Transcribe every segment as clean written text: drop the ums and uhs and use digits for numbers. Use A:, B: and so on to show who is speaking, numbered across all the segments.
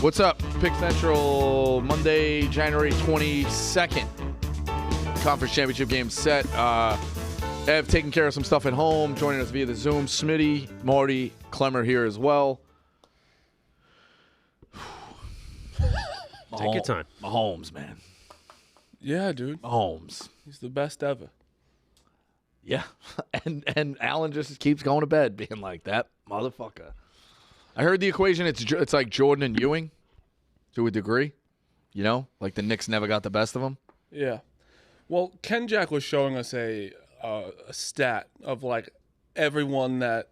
A: What's up? Pick Central, Monday, January 22nd. Conference championship game set. Ev taking care of some stuff at home, joining us via the Zoom. Smitty, Marty, Clemmer here as well.
B: Take your time.
A: Mahomes, man.
C: Yeah, dude.
A: Mahomes.
C: He's the best ever.
A: Yeah. And Allen just keeps going to bed being like, that motherfucker. I heard the equation, it's like Jordan and Ewing to a degree. You know? Like the Knicks never got the best of them.
C: Yeah. Well, Ken Jack was showing us a stat of like everyone that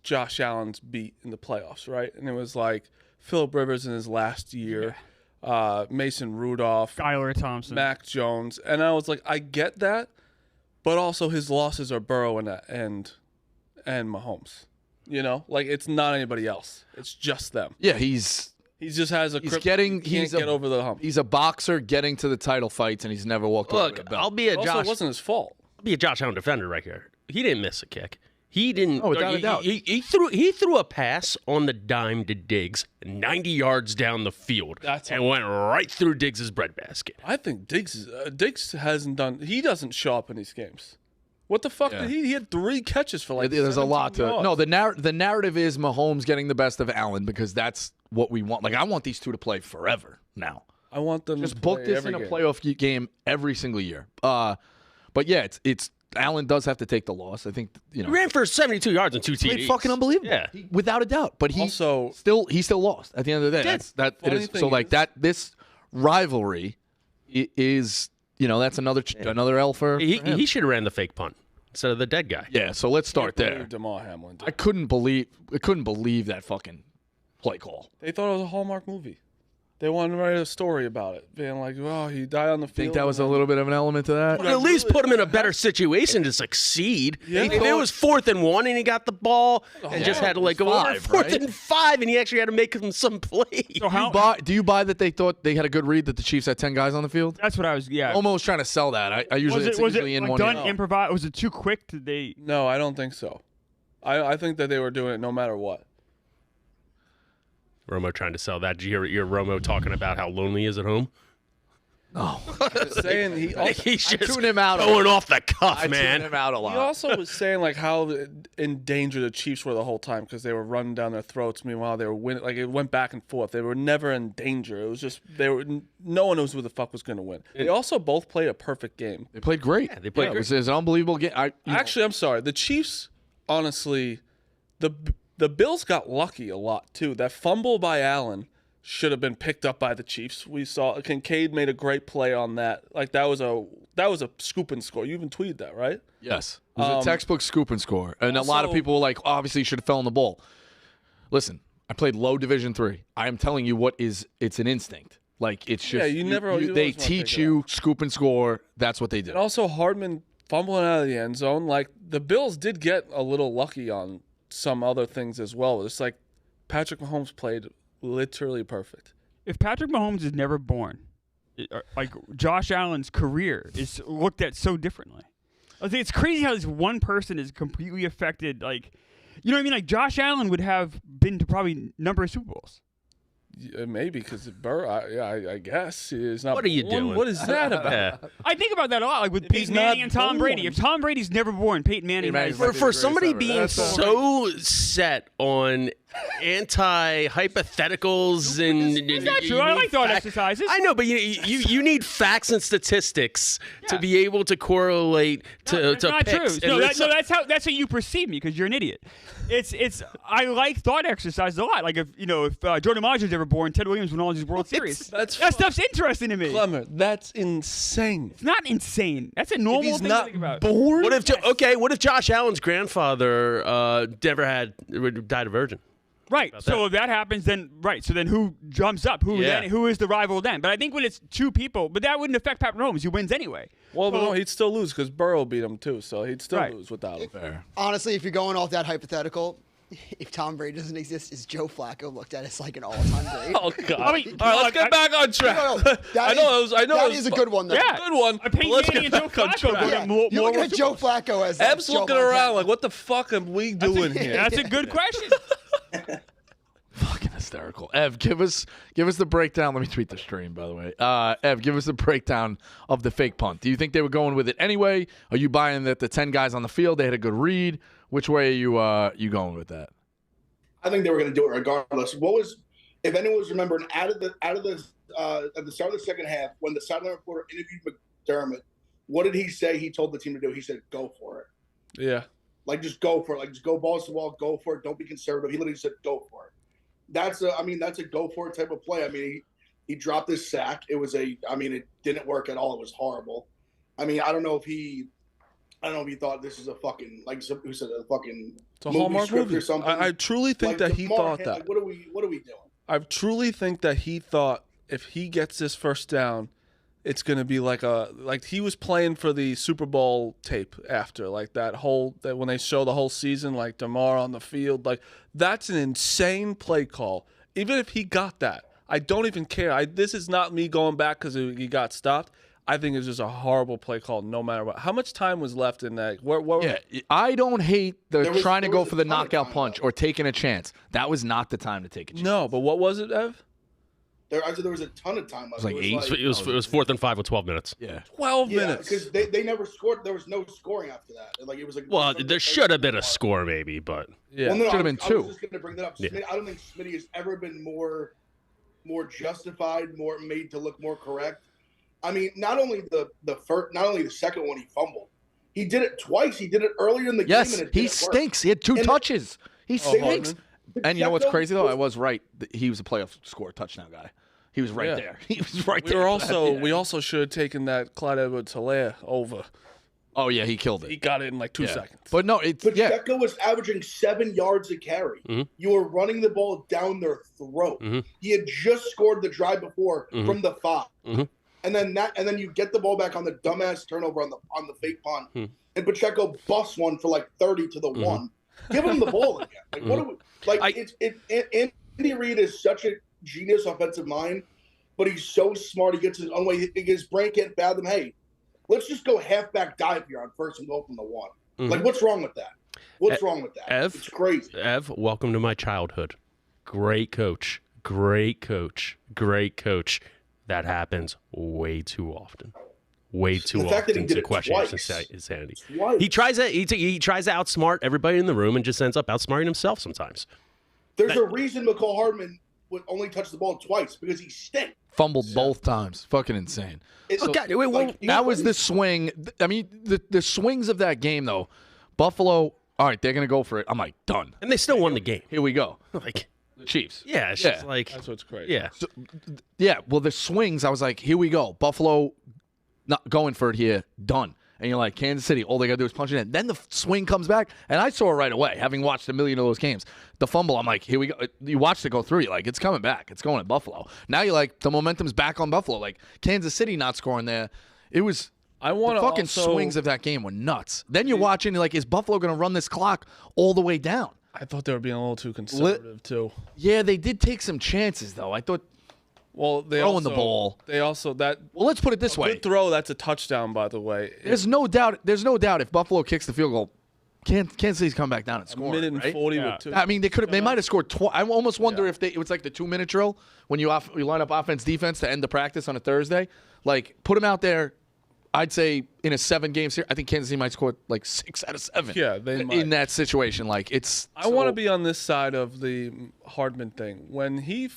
C: Josh Allen's beat in the playoffs, right? And it was like Phillip Rivers in his last year, Mason Rudolph,
D: Skylar Thompson,
C: Mac Jones. And I was like, I get that, but also his losses are Burrow and Mahomes. You know, like it's not anybody else. It's just them.
A: Yeah,
C: He just has a. He can't get over the hump.
A: He's a boxer getting to the title fights, and he's never walked over the belt.
B: I'll be a
C: Also,
B: Josh.
C: it wasn't his fault.
B: I'll be a Josh Allen defender right here. He didn't miss a kick. He didn't.
A: Oh, without a doubt.
B: He threw a pass on the dime to Diggs, 90 yards down the field, and went right through Diggs' breadbasket.
C: I think Diggs hasn't done. He doesn't show up in these games. What the fuck did he? He had 3 catches for like.
A: There's a lot to.
C: yards.
A: No, the narrative is Mahomes getting the best of Allen because that's what we want. Like I want these two to play forever now.
C: I want them
A: Just
C: to
A: book
C: play
A: this in
C: every
A: a
C: game.
A: playoff game every single year. But yeah, it's Allen does have to take the loss. I think
B: He ran for 72 yards and 2 TDs.
A: played fucking unbelievable.
B: Yeah.
A: Without a doubt. But he
C: Also-
A: still lost at the end of the day.
B: Did.
C: Funny
A: So
C: thing
A: like
C: is-
A: that. This rivalry is that's another L for him.
B: He should have ran the fake punt instead of the dead guy.
A: Yeah. So let's start
C: Can't
A: there.
C: believe Damar Hamlin did.
A: I couldn't believe that fucking play call.
C: They thought it was a Hallmark movie. They wanted to write a story about it, being like, "Oh, he died on the field."
A: Think that was a little bit of an element to that?
B: But at least put him in a better situation to succeed.
C: Yeah.
B: If it was 4th and 1 and he got the ball and just had to like go over
A: 5,
B: 4th
A: right?
B: and 5 and he actually had to make him some play.
D: So
A: Do you buy that they thought they had a good read that the Chiefs had 10 guys on the field?
D: that's what I was. Yeah.
A: Almost trying to sell that. I usually
D: was it
A: in
D: like
A: one
D: done
A: hand.
D: improvised? Was it too quick? Did they?
C: No, I don't think so. I think that they were doing it no matter what.
B: Romo trying to sell that. Did you hear Romo talking about how lonely he is at home?
C: Saying he also,
B: He's just
A: tune him out a
B: going off the cuff,
A: I
B: man.
A: tune him out a lot.
C: he also was saying like how in danger the Chiefs were the whole time because they were running down their throats. Meanwhile, they were winning. Like it went back and forth. They were never in danger. It was just no one knows who the fuck was going to win. They also both played a perfect game.
A: They played great.
B: they played
A: It was an unbelievable game.
C: Actually, I'm sorry. The Chiefs, honestly, the Bills got lucky a lot too. That fumble by Allen should have been picked up by the Chiefs. We saw Kincaid made a great play on that. Like that was a scoop and score. You even tweeted that, right?
A: Yes. It was a textbook scoop and score. And a lot of
C: also-
A: people were like, obviously, you should have fell on the ball. Listen, I played low Division III. I am telling you it's an instinct. Like, it's just,
C: you never- you
A: they
C: always wanna
A: teach
C: pick it
A: you scoop and score. That's what they did.
C: And also Hardman fumbling out of the end zone. Like the Bills did get a little lucky on some other things as well. It's like Patrick Mahomes played literally perfect.
D: If Patrick Mahomes is never born, like Josh Allen's career is looked at so differently. I think it's crazy how this one person is completely affected. Like, you know what I mean? Like Josh Allen would have been to probably number of Super Bowls.
C: Yeah, maybe because Burrow. I guess is not.
B: What are you
C: born.
B: doing?
C: What is that about?
B: Yeah.
D: I think about that a lot, like with
C: He's
D: Peyton Manning
C: not
D: and Tom Brady.
C: born.
D: If Tom Brady's never born, Peyton Manning has.
B: For somebody being
A: That's
B: so set on anti-hypotheticals and
D: Is that true? I like thought exercises.
B: I know, but you need facts and statistics to be able to correlate to
D: That's not
B: picks.
D: true.
B: And
D: That's how you perceive me because you're an idiot. It's I like thought exercises a lot. Like if Jordan Maggio's ever born, Ted Williams won all these World Series.
C: That's
D: that stuff's interesting to me.
C: Clemmer, that's insane.
D: It's not insane. That's a normal
C: If he's
D: thing
C: not
D: to think about.
C: born,
B: What if Josh Allen's grandfather died a virgin?
D: Right. So if that happens, then So then who jumps up? Who is the rival then? But I think when it's two people, but that wouldn't affect Pat Mahomes. He wins anyway.
C: well, no, he'd still lose because Burrow beat him too, so he'd still
D: Right.
C: lose without him.
A: Fair.
E: Honestly, if you're going off that hypothetical, if Tom Brady doesn't exist, is Joe Flacco looked at as like an all-time great?
C: Oh God!
D: I mean,
C: All right, let's get back on track.
E: No,
C: I know
E: that is a good one, though.
D: Yeah.
C: good one.
D: Peyton
C: Let's
D: Manning
C: get
D: and
C: back
D: Joe
C: on
D: Flacco
C: track.
D: go
E: Yeah.
D: to more
E: You're looking
D: more
E: at Joe Flacco as
C: Ebb's
E: Joe
C: looking
E: Montana.
C: around like, what the fuck are we doing here?
D: That's a good question.
A: Fucking Hysterical. Ev, give us the breakdown. Let me tweet the stream, by the way. Ev, give us the breakdown of the fake punt. Do you think they were going with it anyway? Are you buying that the 10 guys on the field, they had a good read? Which way are you going with that?
F: I think they were going to do it regardless. If anyone was remembering, at the start of the second half, when the sideline reporter interviewed McDermott, what did he say he told the team to do? He said, go for it.
C: Yeah.
F: Like, just go for it. Like, just go balls to the wall, go for it. Don't be conservative. He literally said, go for it. That's a go for it type of play. I mean, he dropped his sack. It didn't work at all. It was horrible. I mean, I don't know if he thought this is a fucking, like who said, a fucking
C: It's a Hallmark
F: script
C: movie.
F: or something.
C: I truly think that he thought that.
F: Like, what are we doing?
C: I truly think that he thought if he gets this first down, it's going to be like he was playing for the Super Bowl tape after, like that when they show the whole season, like DeMar on the field, like that's an insane play call. Even if he got that, I don't even care. This is not me going back because he got stopped. I think it's just a horrible play call no matter what. How much time was left in that?
A: I don't hate trying to go for the
F: ton of
A: knockout
F: time
A: punch
F: left.
A: or taking a chance. That was not the time to take a chance.
C: No, but what was it, Ev?
F: There was a ton of time left.
A: It was like 8.
B: It was 4th and 5 with 12 minutes.
A: Yeah.
C: 12
F: Yeah,
C: minutes.
F: because they never scored. There was no scoring after that. Like, it was like.
B: Well, there should have been a score maybe, but
C: Yeah.
F: Well, no,
A: Should have been
F: I
A: 2.
F: was just going to bring that up.
B: Yeah.
F: I don't think Smitty has ever been more justified, more made to look more correct. I mean, not only the second one he fumbled, he did it twice. He did it earlier in the game.
A: Yes,
F: And it
A: he
F: didn't work.
A: stinks. He had 2 touches. He stinks.
C: Hardman?
A: And you know what's
F: Pacheco
A: crazy though?
F: was-
A: I was right. He was a playoff score touchdown guy. He was right
C: Yeah.
A: there. He was right
C: We
A: there.
C: were
A: for that.
C: also
A: Yeah.
C: we also should have taken that Clyde Edwards-Helaire over.
A: Oh yeah, he killed
C: He
A: it.
C: got it in like 2
A: Yeah.
C: seconds.
A: But no, it's yeah.
F: Pacheco was averaging 7 yards a carry.
B: Mhm.
F: You were running the ball down their throat.
B: Mhm.
F: He had just scored the drive before
B: Mhm.
F: from the 5.
B: Mhm.
F: And then you get the ball back on the dumbass turnover on the fake punt.
B: Mhm.
F: And Pacheco busts one for like 30 to the 1. Give him the ball again. Like, what do we like? Andy Reid is such a genius offensive mind, but he's so smart. He gets his own way. His brain can't fathom. Hey, let's just go halfback dive here on first and go from the 1.
B: Mhm.
F: Like, what's wrong with that? What's wrong with that?
B: Ev?
F: It's crazy.
B: Ev, welcome to my childhood. Great coach. Great coach. Great coach. That happens way too often. Way too
F: The fact that he
B: often
F: did
B: to
F: it
B: question
F: twice.
B: his insanity.
F: Twice.
B: He tries to outsmart everybody in the room and just ends up outsmarting himself sometimes.
F: There's a reason McCall Hardman would only touch the ball twice because he stinks.
A: Fumbled both times. Fucking insane. That was the swing. I mean, the swings of that game though. Buffalo. All right, they're gonna go for it. I'm like done.
B: And they still won the game.
A: Here we go.
B: Like,
A: The Chiefs.
B: yeah, it's just like,
C: That's what's crazy.
B: yeah.
A: Yeah. Well, the swings. I was like, here we go. Buffalo, not going for it here. Done. And you're like, Kansas City, all they got to do is punch it in. Then the swing comes back, and I saw it right away, having watched a million of those games. The fumble, I'm like, here we go. You watched it go through. You're like, it's coming back. It's going to Buffalo. Now you're like, the momentum's back on Buffalo. Like, Kansas City not scoring there. It was
C: I want
A: the
C: to
A: fucking
C: also,
A: swings of that game were nuts. Then you're watching, you're like, is Buffalo going to run this clock all the way down?
C: I thought they were being a little too conservative too.
A: Yeah, they did take some chances, though. I thought,
C: Well, they
A: Throwing
C: also,
A: the ball.
C: They also that
A: well, let's put it this way.
C: good throw. That's a touchdown, by the way.
A: There's no doubt if Buffalo kicks the field goal, Kansas City's come back down and score.
C: Minute and
A: right?
C: 40
D: Yeah.
C: with 2.
A: I mean, they might have scored. I almost wonder if it was like the 2-minute drill when you line up offense defense to end the practice on a Thursday. Like, put them out there. I'd say in a 7-game series, I think Kansas City might score like 6 out of 7.
C: Yeah, they might.
A: in that situation. Like, it's.
C: I want to be on this side of the Hardman thing. When he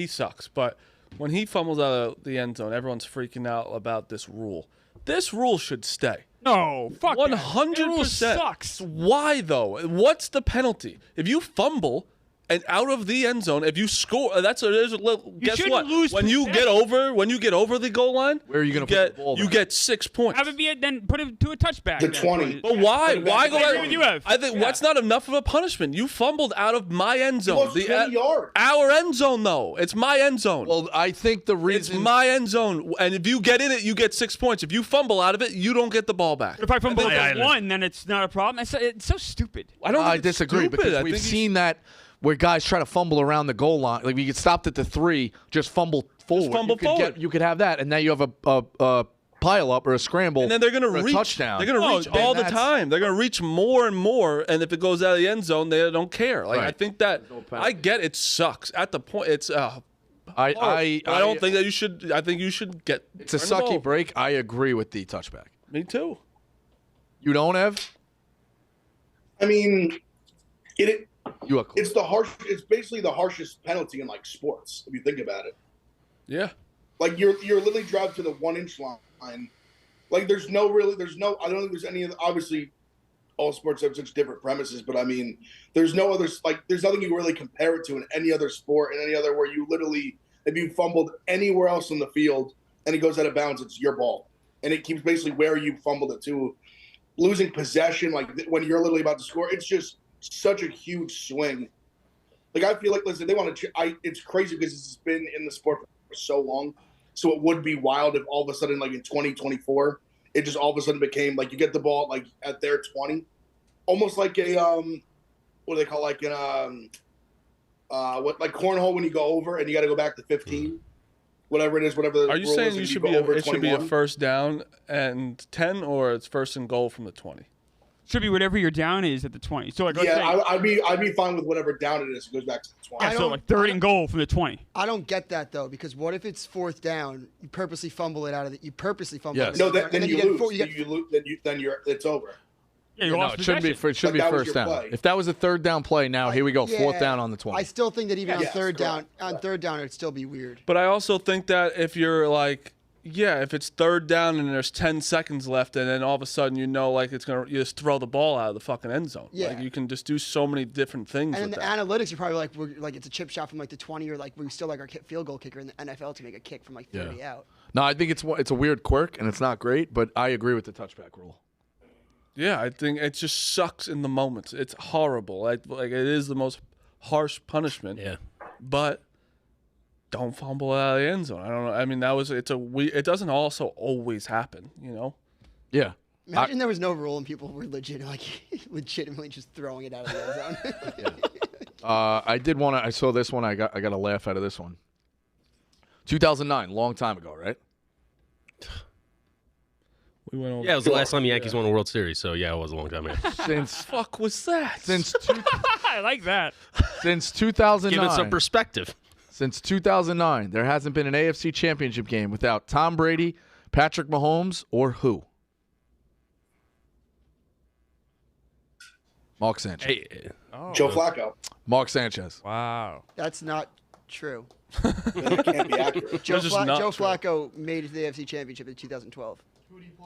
C: sucks, but when he fumbles out of the end zone, everyone's freaking out about this rule. This rule should stay.
D: No, fuck that.
C: 100%.
D: That rule sucks.
C: Why though? What's the penalty? If you fumble and out of the end zone, if you score, guess
D: shouldn't
C: what?
D: lose
C: When you get over the goal line,
A: Where are you gonna
C: get
A: put the ball
C: you
A: then?
C: get 6 points.
D: Have it be then put it to a touchback.
F: To
D: then.
F: 20.
C: But why? Why go?
F: I agree
D: with you, Ev.
C: I think that's not enough of a punishment. You fumbled out of my end zone.
F: lost 20 yards.
C: Our end zone, though. It's my end zone.
A: Well, I think the
C: it's
A: reason.
C: my end zone, and if you get in it, you get 6 points. If you fumble out of it, you don't get the ball back.
D: If I fumble
B: I-
D: at 1, then it's not a problem. It's so stupid.
C: I don't.
A: I
C: think it's
A: disagree
C: stupid.
A: because
C: I
A: we've
C: think
A: seen that where guys try to fumble around the goal line. Like, we get stopped at the 3, just fumble forward.
C: fumble forward.
A: You could have that, and now you have a pile up or a scramble,
C: And then they're going to
A: for a
C: reach.
A: touchdown.
C: They're going to reach all the time. They're going to reach more and more. And if it goes out of the end zone, they don't care. Like I
A: Right.
C: think that I get it sucks at the point. It's I don't think that you should. I think you should get.
A: It's a
C: turn the ball.
A: sucky break. I agree with the touchback.
C: Me too.
A: You don't, Ev?
F: I mean,
A: You are cool.
F: it's basically the harshest penalty in like sports if you think about it.
C: Yeah.
F: Like you're literally driving to the 1 inch line. Like there's no I don't think there's any other, obviously all sports have such different premises, but I mean there's no others, like there's nothing you can really compare it to in any other sport, in any other, where you literally, if you fumbled anywhere else on the field and it goes out of bounds, it's your ball. And it keeps basically where you fumbled it to. Losing possession, like when you're literally about to score, it's just such a huge swing. Like I feel like, listen, they want to. It's crazy because it's been in the sport for so long. So it would be wild if all of a sudden, like in 2024, it just all of a sudden became like you get the ball like at their 20, almost like a what do they call, like in what, like cornhole when you go over and you got to go back to 15. Whatever it is, whatever the
C: Are you
F: rule
C: saying
F: is,
C: you
F: if
C: should
F: go
C: be
F: over
C: it should be a
F: 21.
C: first down and 10, or it's first and goal from the 20?
D: Should be whatever your down is at the 20. So like, let's say,
F: Yeah, I'd be fine with whatever down it is. It goes back to the 20.
D: yeah, so like third and goal from the 20.
E: I don't get that though, because what if it's fourth down? You purposely fumble it out of the. You purposely fumble
A: Yes.
E: it.
F: No,
E: out of the-
F: then
E: and
F: you
E: get
F: lose.
E: four- you get-
F: Then you're it's over.
D: Yeah, you
A: No,
D: lost
A: it shouldn't be.
D: possession.
A: It should
F: Like,
A: be
F: that was
A: first
F: your
A: down.
F: play.
A: If that was a third down play, now here we go, fourth
E: Yeah.
A: down on the 20.
E: I still think that even
F: Yes,
E: on third down,
F: correct.
E: third down, it'd still be weird.
C: But I also think that if you're like, yeah, if it's third down and there's 10 seconds left, and then all of a sudden you just throw the ball out of the fucking end zone.
E: Yeah.
C: Like you can just do so many different things
E: And in
C: with
E: the
C: that.
E: analytics, you're probably like, it's a chip shot from like the 20, or like we still like our field goal kicker in the NFL to make a kick from like 30 out.
A: No, I think it's a weird quirk and it's not great, but I agree with the touchback rule.
C: Yeah, I think it just sucks in the moment. It's horrible. Like it is the most harsh punishment.
B: Yeah.
C: But don't fumble out of the end zone. I don't know. I mean, it doesn't also always happen, you know?
A: Yeah.
E: Imagine there was no rule and people were legitimately just throwing it out of the end zone.
A: I saw this one. I got a laugh out of this one. 2009, long time ago, right?
C: We went over.
B: Yeah, it was the last time the Yankees won a World Series, so yeah, it was a long time ago.
A: Since
C: Fuck was that?
D: I like that.
A: since 2009.
B: Give it some perspective.
A: Since 2009, there hasn't been an AFC Championship game without Tom Brady, Patrick Mahomes, or who? Mark Sanchez.
B: Hey,
F: Joe Flacco.
A: Mark Sanchez.
D: Wow.
E: That's not true.
F: It can't be accurate.
E: Joe,
C: just not
E: Joe
C: true.
E: Flacco made it to the AFC Championship in 2012.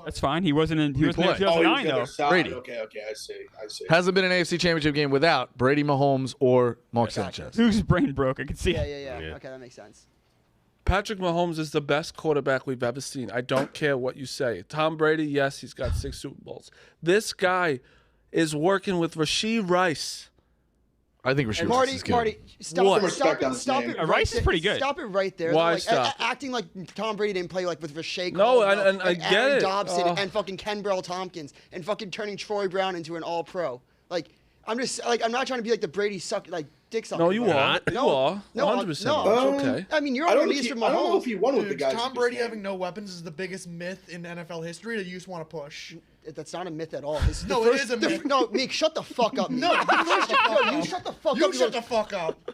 D: That's fine. He wasn't in. He was in
A: play?
D: 2009
F: the
D: though.
F: other side.
A: Brady.
F: Okay, I see.
A: Hasn't been an AFC Championship game without Brady, Mahomes, or Mark Sanchez.
D: Duke's brain broke. I could see.
E: Yeah,
D: it.
E: yeah.
B: Yeah.
E: Okay, that makes sense.
C: Patrick Mahomes is the best quarterback we've ever seen. I don't care what you say. Tom Brady, yes, he's got 6 Super Bowls. This guy is working with Rasheed Rice.
A: I think Rasheed Rice
E: Marty,
A: is good.
E: Marty, stop
C: What?
E: it!
F: Respect on his
E: Stop
F: name.
E: it!
D: Rice is
E: there.
D: pretty good.
E: Stop it right there.
C: Why
E: Like,
C: stop?
E: acting like Tom Brady didn't play like with Rashay
C: No,
E: Caldwell
C: and I get
E: Aaron
C: it.
E: Dobson
C: Oh.
E: and fucking Ken Burrell Tompkins and fucking turning Troy Brown into an All-Pro. Like I'm not trying to be like the Brady dick sucker.
C: No, you
E: but-
C: are.
B: not.
C: You are.
E: No,
C: 100%.
E: no.
C: It's okay.
E: I mean, you're
F: I
E: on
F: don't,
E: release
F: know
E: from
F: if he, I don't know if
E: Mahomes.
F: he won with the
G: Dude,
F: guys.
G: Tom
F: with
G: Brady
F: his
G: having no weapons is the biggest myth in NFL history that you just want to push.
E: That's not a myth at all. This
G: No,
E: the
G: it
E: first,
G: is a myth.
E: No, Meek, shut the fuck up. Meek.
G: No, you shut the fuck
E: No, you
G: up.
E: shut the fuck
G: You
E: up.
G: shut the fuck up.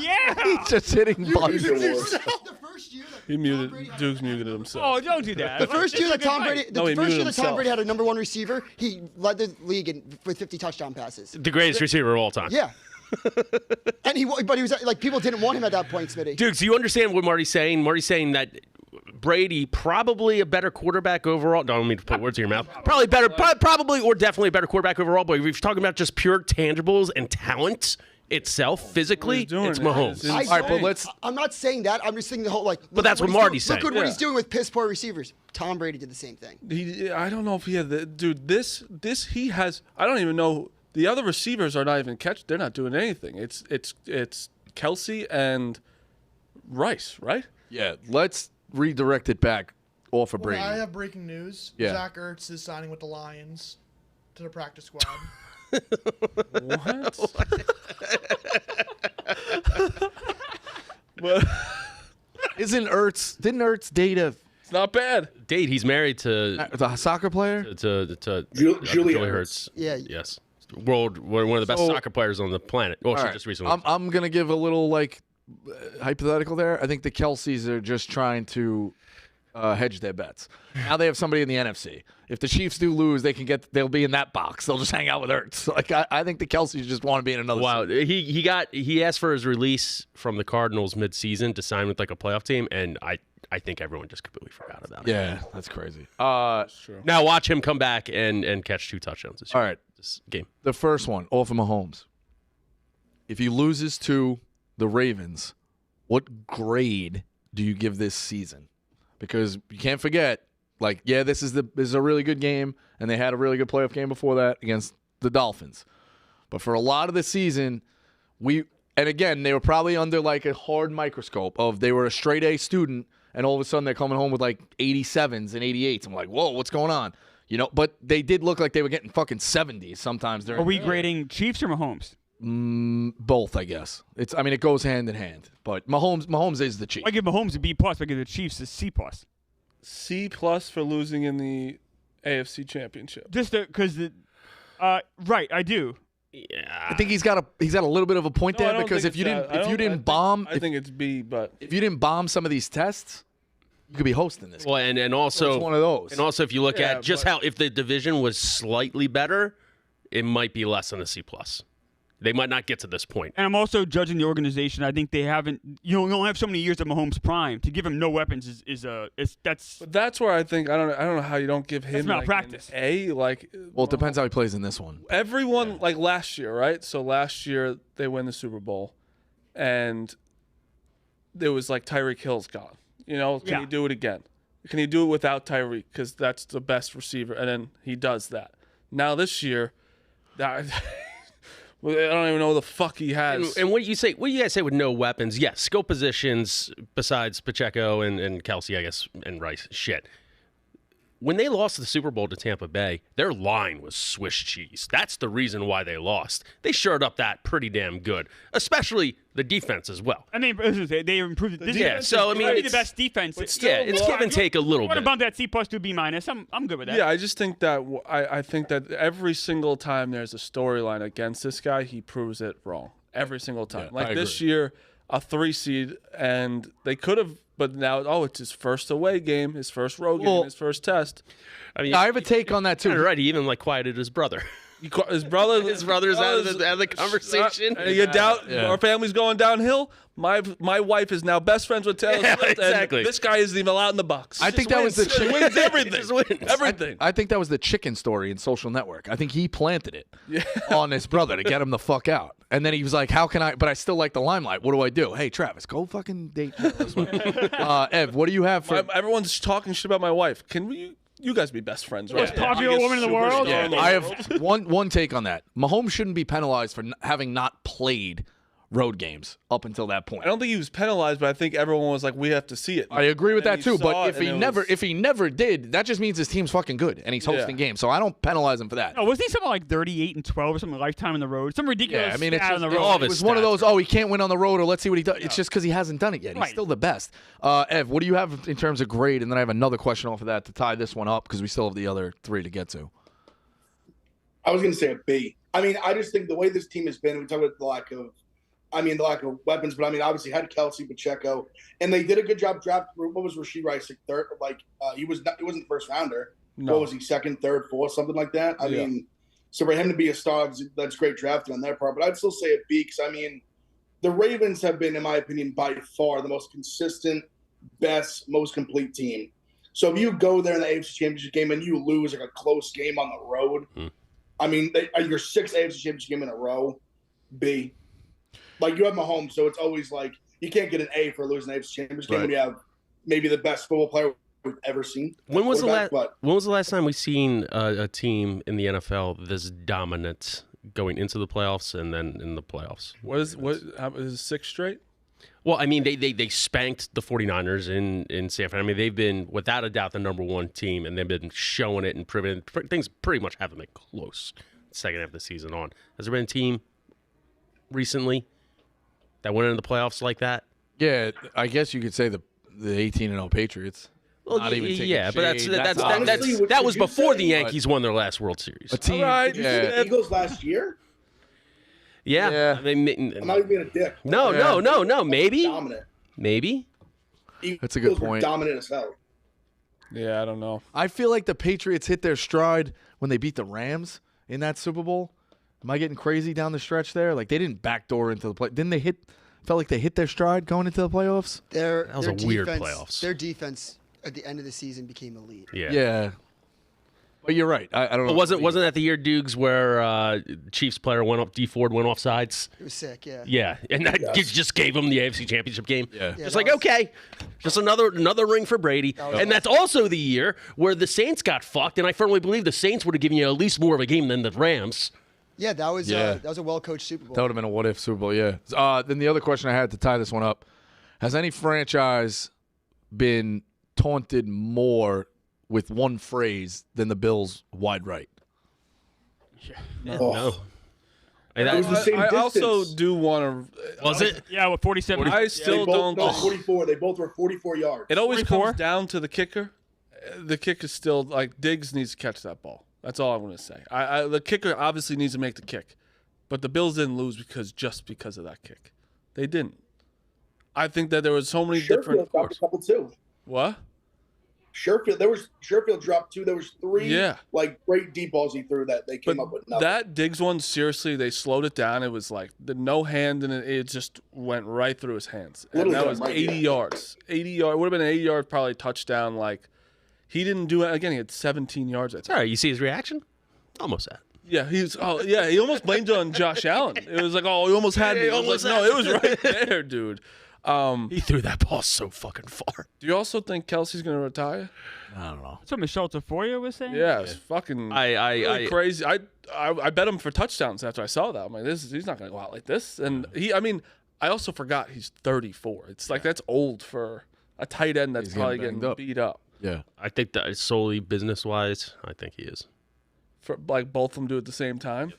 D: yeah.
A: Just hitting buttons.
F: Use your words.
E: The first year that
C: He muted. Duke's muted himself.
D: Oh, don't do that.
E: The first year that Tom Brady,
C: No, he muted himself.
E: had a number one receiver, he led the league with 50 touchdown passes.
B: the greatest receiver of all time.
E: Yeah. But he was like, people didn't want him at that point, Smitty.
B: Dude, so you understand what Marty's saying? Marty's saying that Brady, probably a better quarterback overall. Don't mean to put words in your mouth. Probably better, probably or definitely a better quarterback overall. But if you're talking about just pure tangibles and talent itself, physically,
C: What he's doing
B: it's
C: is
B: Mahomes.
C: insane.
E: I
A: All right, but let's.
E: I'm not saying that. I'm just saying the whole like.
B: But that's what
E: he's
B: Marty's
E: doing.
B: saying.
E: Look at what
C: Yeah.
E: he's doing with piss poor receivers. Tom Brady did the same thing.
C: I don't know if he had the dude. This he has. I don't even know. The other receivers are not even catch. They're not doing anything. It's Kelsey and Rice, right?
A: Yeah, let's redirect it back off of Brady.
G: I have breaking news.
A: Yeah.
G: Zach Ertz is signing with the Lions to the practice squad.
C: What? But
A: Didn't Ertz date a
C: It's not bad.
B: Date. He's married to
A: The soccer player?
F: Julie
B: Hurts.
E: Yeah.
B: Yes. One of the best soccer players on the planet. Well,
A: All
B: she
A: right.
B: just recently.
A: I'm going to give a little, hypothetical there. I think the Kelseys are just trying to hedge their bets. Now they have somebody in the NFC. If the Chiefs do lose, they'll be in that box. They'll just hang out with Hurts. I think the Kelseys just want to be in another.
B: Wow, he asked for his release from the Cardinals mid-season to sign with a playoff team, and I think everyone just completely forgot about it.
A: Yeah, that's crazy.
B: Now watch him come back and catch 2 touchdowns this year.
A: All right.
B: This game.
A: The first one, off of Mahomes. If he loses to the Ravens, what grade do you give this season? Because you can't forget, this is a really good game, and they had a really good playoff game before that against the Dolphins. But for a lot of the season, and again, they were probably under a hard microscope of they were a straight A student, and all of a sudden they're coming home with 87s and 88s. I'm like, whoa, what's going on? But they did look like they were getting fucking 70s sometimes.
D: Are we grading Chiefs or Mahomes?
A: Both, I guess. It goes hand in hand. But Mahomes is the Chief.
D: I give Mahomes a B+. I give the Chiefs a C+.
C: C+ for losing in the AFC Championship.
D: Just because right, I do.
B: Yeah.
A: I think he's got a little bit of a point there because if you didn't bomb
C: it's B, but
A: if you didn't bomb some of these tests, you could be hosting this.
B: Well, and also
A: So it's one of those.
B: And also, if you look at just how if the division was slightly better, it might be less than a C+. They might not get to this point.
D: And I'm also judging the organization. I think they haven't. You don't have so many years of Mahomes' prime to give him no weapons. That's.
C: But that's where I think I don't know how you don't give him
D: malpractice.
C: An A.
A: Well, it depends how he plays in this one.
C: Everyone last year, right? So last year they win the Super Bowl, and there was Tyreek Hill's gone. Can he do it again? Can he do it without Tyreek? Because that's the best receiver, and then he does that. Now this year, that. I don't even know what the fuck he has.
B: And what do you guys say with no weapons? Yes, skill positions besides Pacheco and Kelsey, I guess, and Rice. Shit. When they lost the Super Bowl to Tampa Bay, their line was Swiss cheese. That's the reason why they lost. They shored up that pretty damn good, especially the defense as well.
D: I mean, they improved it.
B: So
D: the best defense.
B: It's give and take a little bit.
D: What about that C+ to B-? I'm good with that.
C: Yeah, I just think that I think that every single time there's a storyline against this guy, he proves it wrong. Every single time.
A: Yeah,
C: this year, a 3 seed, and they could have. But now, it's his first away game, his first road game, his first test.
B: I mean,
A: I have a take on that too.
B: Right, he even quieted his brother.
C: His brother's
B: out of the conversation.
C: And you doubt our family's going downhill? My wife is now best friends with Taylor Swift.
B: Exactly.
C: And this guy isn't even allowed in the box.
A: I think that was the
C: He wins everything.
B: Just wins.
C: Everything.
A: I think that was the chicken story in Social Network. I think he planted it on his brother to get him the fuck out. And then he was like, how can I – but I still like the limelight. What do I do? Hey, Travis, go fucking date Taylor Swift. Ev, what do you have for –
C: Everyone's talking shit about my wife. Can you guys be best friends, right?
D: Most popular woman in the world?
A: Yeah, I have one take on that. Mahomes shouldn't be penalized for having not played road games up until that point.
C: I don't think he was penalized, but I think everyone was like, we have to see it.
A: I agree with
C: And
A: that too, but if
C: he
A: he never did, that just means his team's fucking good and he's hosting games. So I don't penalize him for that.
D: No, wasn't he something 38-12 or something lifetime on the road? Some ridiculous
A: Yeah, I mean, it's
D: stat
A: just,
D: on the road.
A: it was one of those, he can't win on the road, or let's see what he does. It's just because he hasn't done it yet. He's still the best. Ev, what do you have in terms of grade? And then I have another question off of that to tie this one up because we still have the other 3 to get to.
F: I was going to say a B. I mean, I just think the way this team has been, we talk about the lack of weapons, but obviously had Kelsey, Pacheco, and they did a good job drafting. What was Rashee Rice, third? He wasn't the first rounder.
C: No.
F: What was he, second, third, fourth, something like that? I mean, so for him to be a star, that's great drafting on their part. But I'd still say a B because the Ravens have been, in my opinion, by far the most consistent, best, most complete team. So if you go there in the AFC Championship game and you lose a close game on the road, your 6th AFC Championship game in a row, B. You have Mahomes, so it's always you can't get an A for losing an AFC Championship game when you have maybe the best football player we've ever seen.
B: When was the last time we seen a team in the NFL this dominant going into the playoffs and then in the playoffs?
C: Is it 6 straight?
B: Well, they spanked the 49ers in San Fran. They've been, without a doubt, the number 1 team, and they've been showing it and proving it. Things pretty much haven't been close second half of the season on. Has there been a team recently that went into the playoffs like that?
A: Yeah, I guess you could say the 18-0 Patriots.
B: Well,
A: not even taking
B: yeah, but
A: shade.
F: Honestly,
B: that was
F: would you
B: before
F: say-
B: the Yankees won their last World Series.
A: a team.
C: All right,
A: Yeah.
F: The Eagles last year.
B: Yeah.
A: Yeah.
B: I mean,
F: I'm not even being a dick.
B: no. Maybe.
F: Dominant.
A: That's a good
F: Eagles were
A: point.
F: Dominant as hell.
C: Yeah, I don't know.
A: I feel like the Patriots hit their stride when they beat the Rams in that Super Bowl. Am I getting crazy down the stretch there? Like they didn't backdoor into the play. Didn't they hit? Felt like they hit their stride going into the playoffs.
B: That was
E: their
B: a weird
E: defense,
B: playoffs.
E: Their defense at the end of the season became elite.
B: Yeah.
A: But you're right. I don't know.
B: Wasn't that the year, Dukes, where Chiefs player went off, D Ford went off sides?
E: It was sick, yeah.
B: Yeah, and that just gave him the AFC Championship game.
A: Yeah.
B: Just
E: that
B: like,
E: was-
B: okay, just another ring for Brady. And that's also the year where the Saints got fucked, and I firmly believe the Saints would have given you at least more of a game than the Rams.
E: Yeah, that was a well-coached Super Bowl.
A: That would have been a what-if Super Bowl, yeah. Then the other question I had to tie this one up, has any franchise been taunted more with one phrase than the Bills wide right?
F: Oh.
B: And
F: It was the same
C: I also
F: distance.
C: do want to.
B: was it?
D: Yeah, with 47.
C: I
F: They
C: still
F: both,
C: don't.
F: no, 44. They both were 44 yards.
C: It always
D: 44?
C: comes down to the kicker. The kicker still like Diggs needs to catch that ball. That's all I'm going to say. The kicker obviously needs to make the kick, but the Bills didn't lose because of that kick. They didn't. I think that there was so many different.
F: Sherfield dropped a couple too.
C: What?
F: Sherfield dropped two. There was three like great deep balls he threw that they came
C: But
F: up with nothing.
C: that Diggs one, seriously, they slowed it down. It was like the no hand, and it just went right through his hands. And
F: Literally
C: that
F: went
C: was
F: right
C: 80
F: there.
C: yards. 80 yards. It would have been an 80 yard probably touchdown. Like he didn't do it again. He had 17 yards. I think.
B: All right, you see his reaction? Almost that.
C: Yeah, he almost blamed it on Josh Allen. It was like, oh, he almost had me.
B: he
C: I was like, no, it was right there, dude.
B: He threw that ball so fucking far.
C: Do you also think Kelsey's gonna retire?
A: I don't know.
D: That's what Michelle Tafoya was saying?
C: Yeah, it's fucking really crazy. I bet him for touchdowns after I saw that. I'm like, he's not gonna go out like this. And I also forgot he's 34. It's like that's old for a tight end that's
A: He's
C: probably
A: getting
C: getting
A: banged up.
C: beat up.
A: Yeah.
B: I think that is solely business wise. I think he is.
C: For like both of them do it at the same time.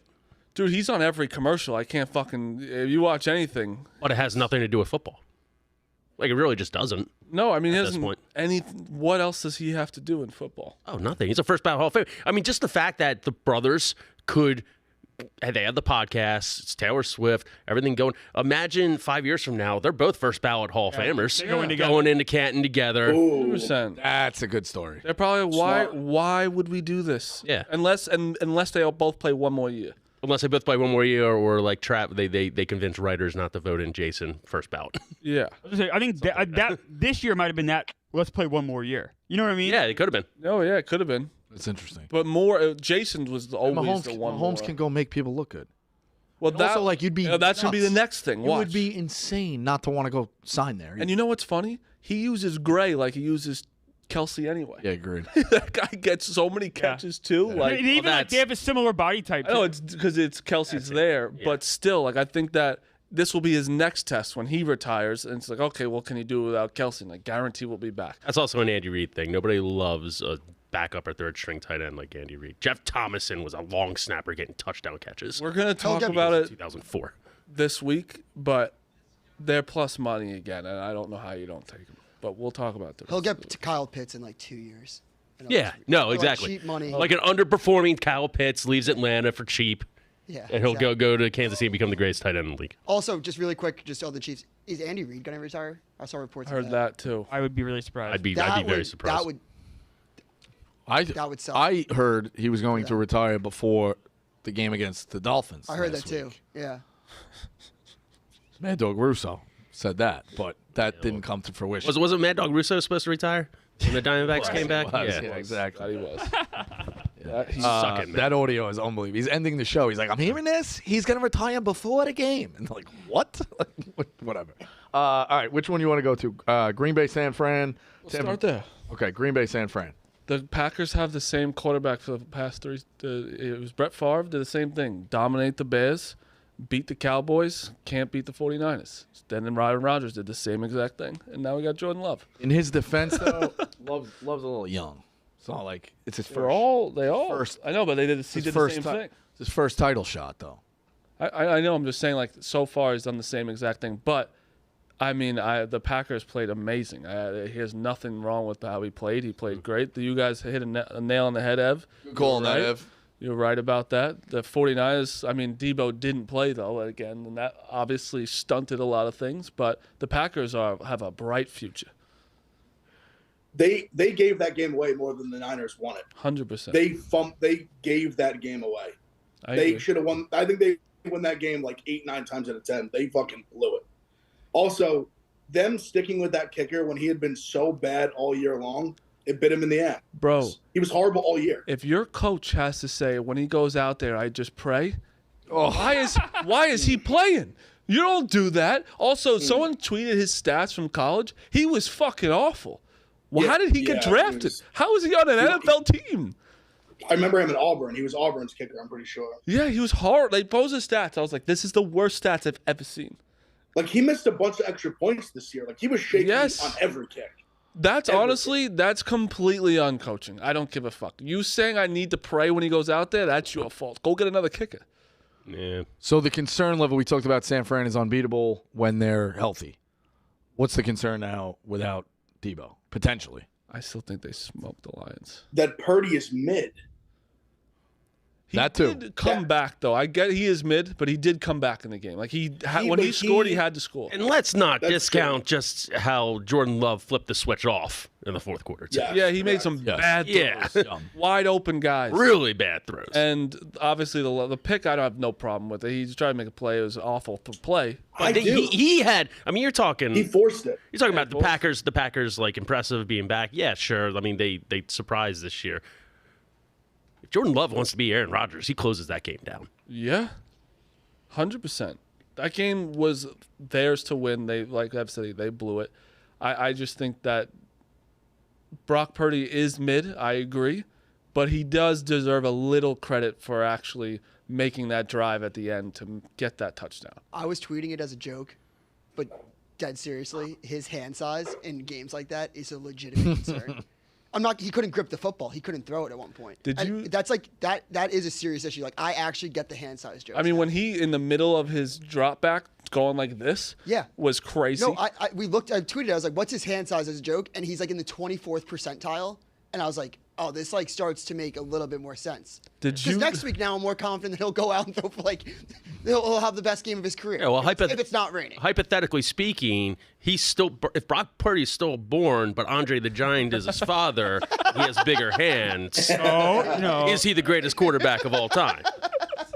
C: Dude, he's on every commercial. I can't fucking. If you watch anything,
B: But it has nothing to do with football. Like it really just doesn't.
C: no, I mean, he
B: At this
C: doesn't
B: point.
C: what else does he have to do in football?
B: Oh, nothing. He's a first ballot Hall of Fame. I mean, just the fact that the brothers could. They had the podcast. It's Taylor Swift. Everything going. Imagine 5 years from now, they're both first ballot Hall of Famers.
D: they go in together.
B: Going into Canton together.
F: Ooh.
C: 100%.
A: That's a good story.
C: They're probably
F: Smart.
C: why would we do this?
B: Yeah.
C: Unless they all both play one more year.
B: Unless they both play one more year, or like trap, they convince writers not to vote in Jason first ballot.
C: Yeah.
D: I think that this year might have been that. Let's play one more year. You know what I mean?
B: Yeah, it could have been.
C: Oh yeah, it could have been.
A: That's interesting.
C: But more Jason was always
A: Mahomes,
C: the one.
A: Mahomes
C: more.
A: can go make people look good.
C: Well, that
A: Also, like, you'd be
C: that's gonna be the
A: nuts.
C: next thing.
A: It
C: Watch.
A: would be insane not to want to go sign there.
C: And you know what's funny? He uses Gray like he uses Kelsey anyway.
A: yeah, agreed.
C: That guy gets so many catches too. Like
D: And even like
B: that's-
D: they have a similar body type.
C: I know
D: too.
C: it's because it's Kelsey's there, but still, like I think that this will be his next test when he retires, and it's like, okay, well, can he do it without Kelsey? And I guarantee we'll be back.
B: That's also an Andy Reid thing. Nobody loves a backup or third string tight end like Andy Reid. Jeff Thomason was a long snapper getting touchdown catches.
C: We're gonna talk
E: get-
C: about it
B: 2004.
C: this week, but they're plus money again, and I don't know how you don't take them. But we'll talk about that.
E: He'll get to Kyle Pitts in like 2 years.
B: Yeah, no,
E: Like,
B: exactly.
E: cheap money.
B: Like an underperforming Kyle Pitts leaves Atlanta for cheap,
E: Yeah.
B: and he'll
E: exactly.
B: go to Kansas City and become the greatest tight end in the league.
E: Also, just really quick, just on the Chiefs, is Andy Reid going to retire? I saw reports
C: I heard
E: of
C: that too.
D: I would be really surprised.
B: I'd be
E: That
B: very
E: would-
B: surprised.
E: That would suck.
A: I heard he was going to retire before the game against the Dolphins.
E: I heard that
A: last
E: too.
A: week.
E: Yeah.
A: Mad Dog Russo said that, but that didn't come to fruition.
B: Wasn't Mad Dog Russo supposed to retire when the Diamondbacks came back?
A: Was,
B: Yeah.
A: yeah, exactly.
C: That he was.
B: He's sucking, man.
A: That audio is unbelievable. He's ending the show. He's like, I'm hearing this. He's going to retire before the game. And like, what? Whatever. All right, which one you want to go to? Green Bay, San Fran.
C: Start there.
A: Okay, Green Bay, San Fran.
C: The Packers have the same quarterback for the past three. It was Brett Favre. Did the same thing. Dominate the Bears, beat the Cowboys, can't beat the 49ers. Then Ryan Rodgers did the same exact thing. And now we got Jordan Love.
A: In his defense, though, Love's a little young. It's not like it's his first.
C: They all.
A: first-
C: I know, but he did the same thing.
A: It's his first title shot, though.
C: I know. I'm just saying, like, so far he's done the same exact thing. But I mean, the Packers played amazing. He has nothing wrong with how he played. He played great. You guys hit a nail on the head, Ev.
A: Good call on that, Ev.
C: You're right about that. The 49ers, I mean, Debo didn't play, though, again, and that obviously stunted a lot of things. But the Packers have a bright future.
F: They gave that game away more than the Niners won it.
C: 100%.
F: They gave that game away.
C: I
F: They
C: agree.
F: should have won. I think they won that game like 8, 9 times out of 10. They fucking blew it. Also, them sticking with that kicker when he had been so bad all year long, it bit him in the ass.
C: Bro,
F: He was horrible all year.
C: if your coach has to say when he goes out there, I just pray, why is he playing? You don't do that. Also, someone tweeted his stats from college. He was fucking awful. Well,
F: Yeah,
C: how did he get
F: yeah,
C: drafted?
F: he was-
C: How is he on an NFL team?
F: I remember him at Auburn. He was Auburn's kicker, I'm pretty sure.
C: Yeah, he was hard. They posed his stats. I was like, this is the worst stats I've ever seen.
F: Like, he missed a bunch of extra points this year. Like, he was shaking
C: Yes.
F: on every kick.
C: That's
F: Everything.
C: honestly, that's completely uncoaching. I don't give a fuck. You saying I need to pray when he goes out there, that's your fault. Go get another kicker.
B: Yeah.
A: So the concern level we talked about, San Fran is unbeatable when they're healthy. What's the concern now without Debo? Potentially.
C: I still think they smoked the Lions.
F: That Purdy is mid.
C: He
A: That too.
C: did come back, though. I get he is mid, but he did come back in the game. Like when he scored, he had to score.
B: And let's not
F: That's
B: discount just how Jordan Love flipped the switch off in the fourth quarter, too.
F: Yeah.
C: Yeah, he made some
A: Yes.
C: bad throws.
B: Yeah.
C: Wide open guys.
B: Really bad throws.
C: And obviously the pick, I don't have no problem with it. He's trying to make a play. It was awful to play.
F: I do.
B: he had. I mean, you're talking.
F: He forced it.
B: You're talking about the Packers. The Packers, like, impressive being back. Yeah, sure. I mean, they surprised this year. If Jordan Love wants to be Aaron Rodgers, he closes that game down.
C: Yeah, 100%. That game was theirs to win. They, like I've said, they blew it. I just think that Brock Purdy is mid. I agree, but he does deserve a little credit for actually making that drive at the end to get that touchdown.
E: I was tweeting it as a joke, but dead seriously, his hand size in games like that is a legitimate concern. He couldn't grip the football. He couldn't throw it at one point. That's like that is a serious issue. Like, I actually get the hand size joke.
C: I mean, when he in the middle of his drop back going like this,
E: Yeah.
C: was crazy.
E: No, I tweeted, I was like, what's his hand size as a joke? And he's like in the 24th percentile. And I was like, oh, this like starts to make a little bit more sense.
C: Did you?
E: Because next week now I'm more confident that he'll go out and throw for he'll have the best game of his career.
B: Yeah, well,
E: if it's not raining.
B: Hypothetically speaking, if Brock Purdy's still born, but Andre the Giant is his father, he has bigger hands.
D: Oh no!
B: Is he the greatest quarterback of all time?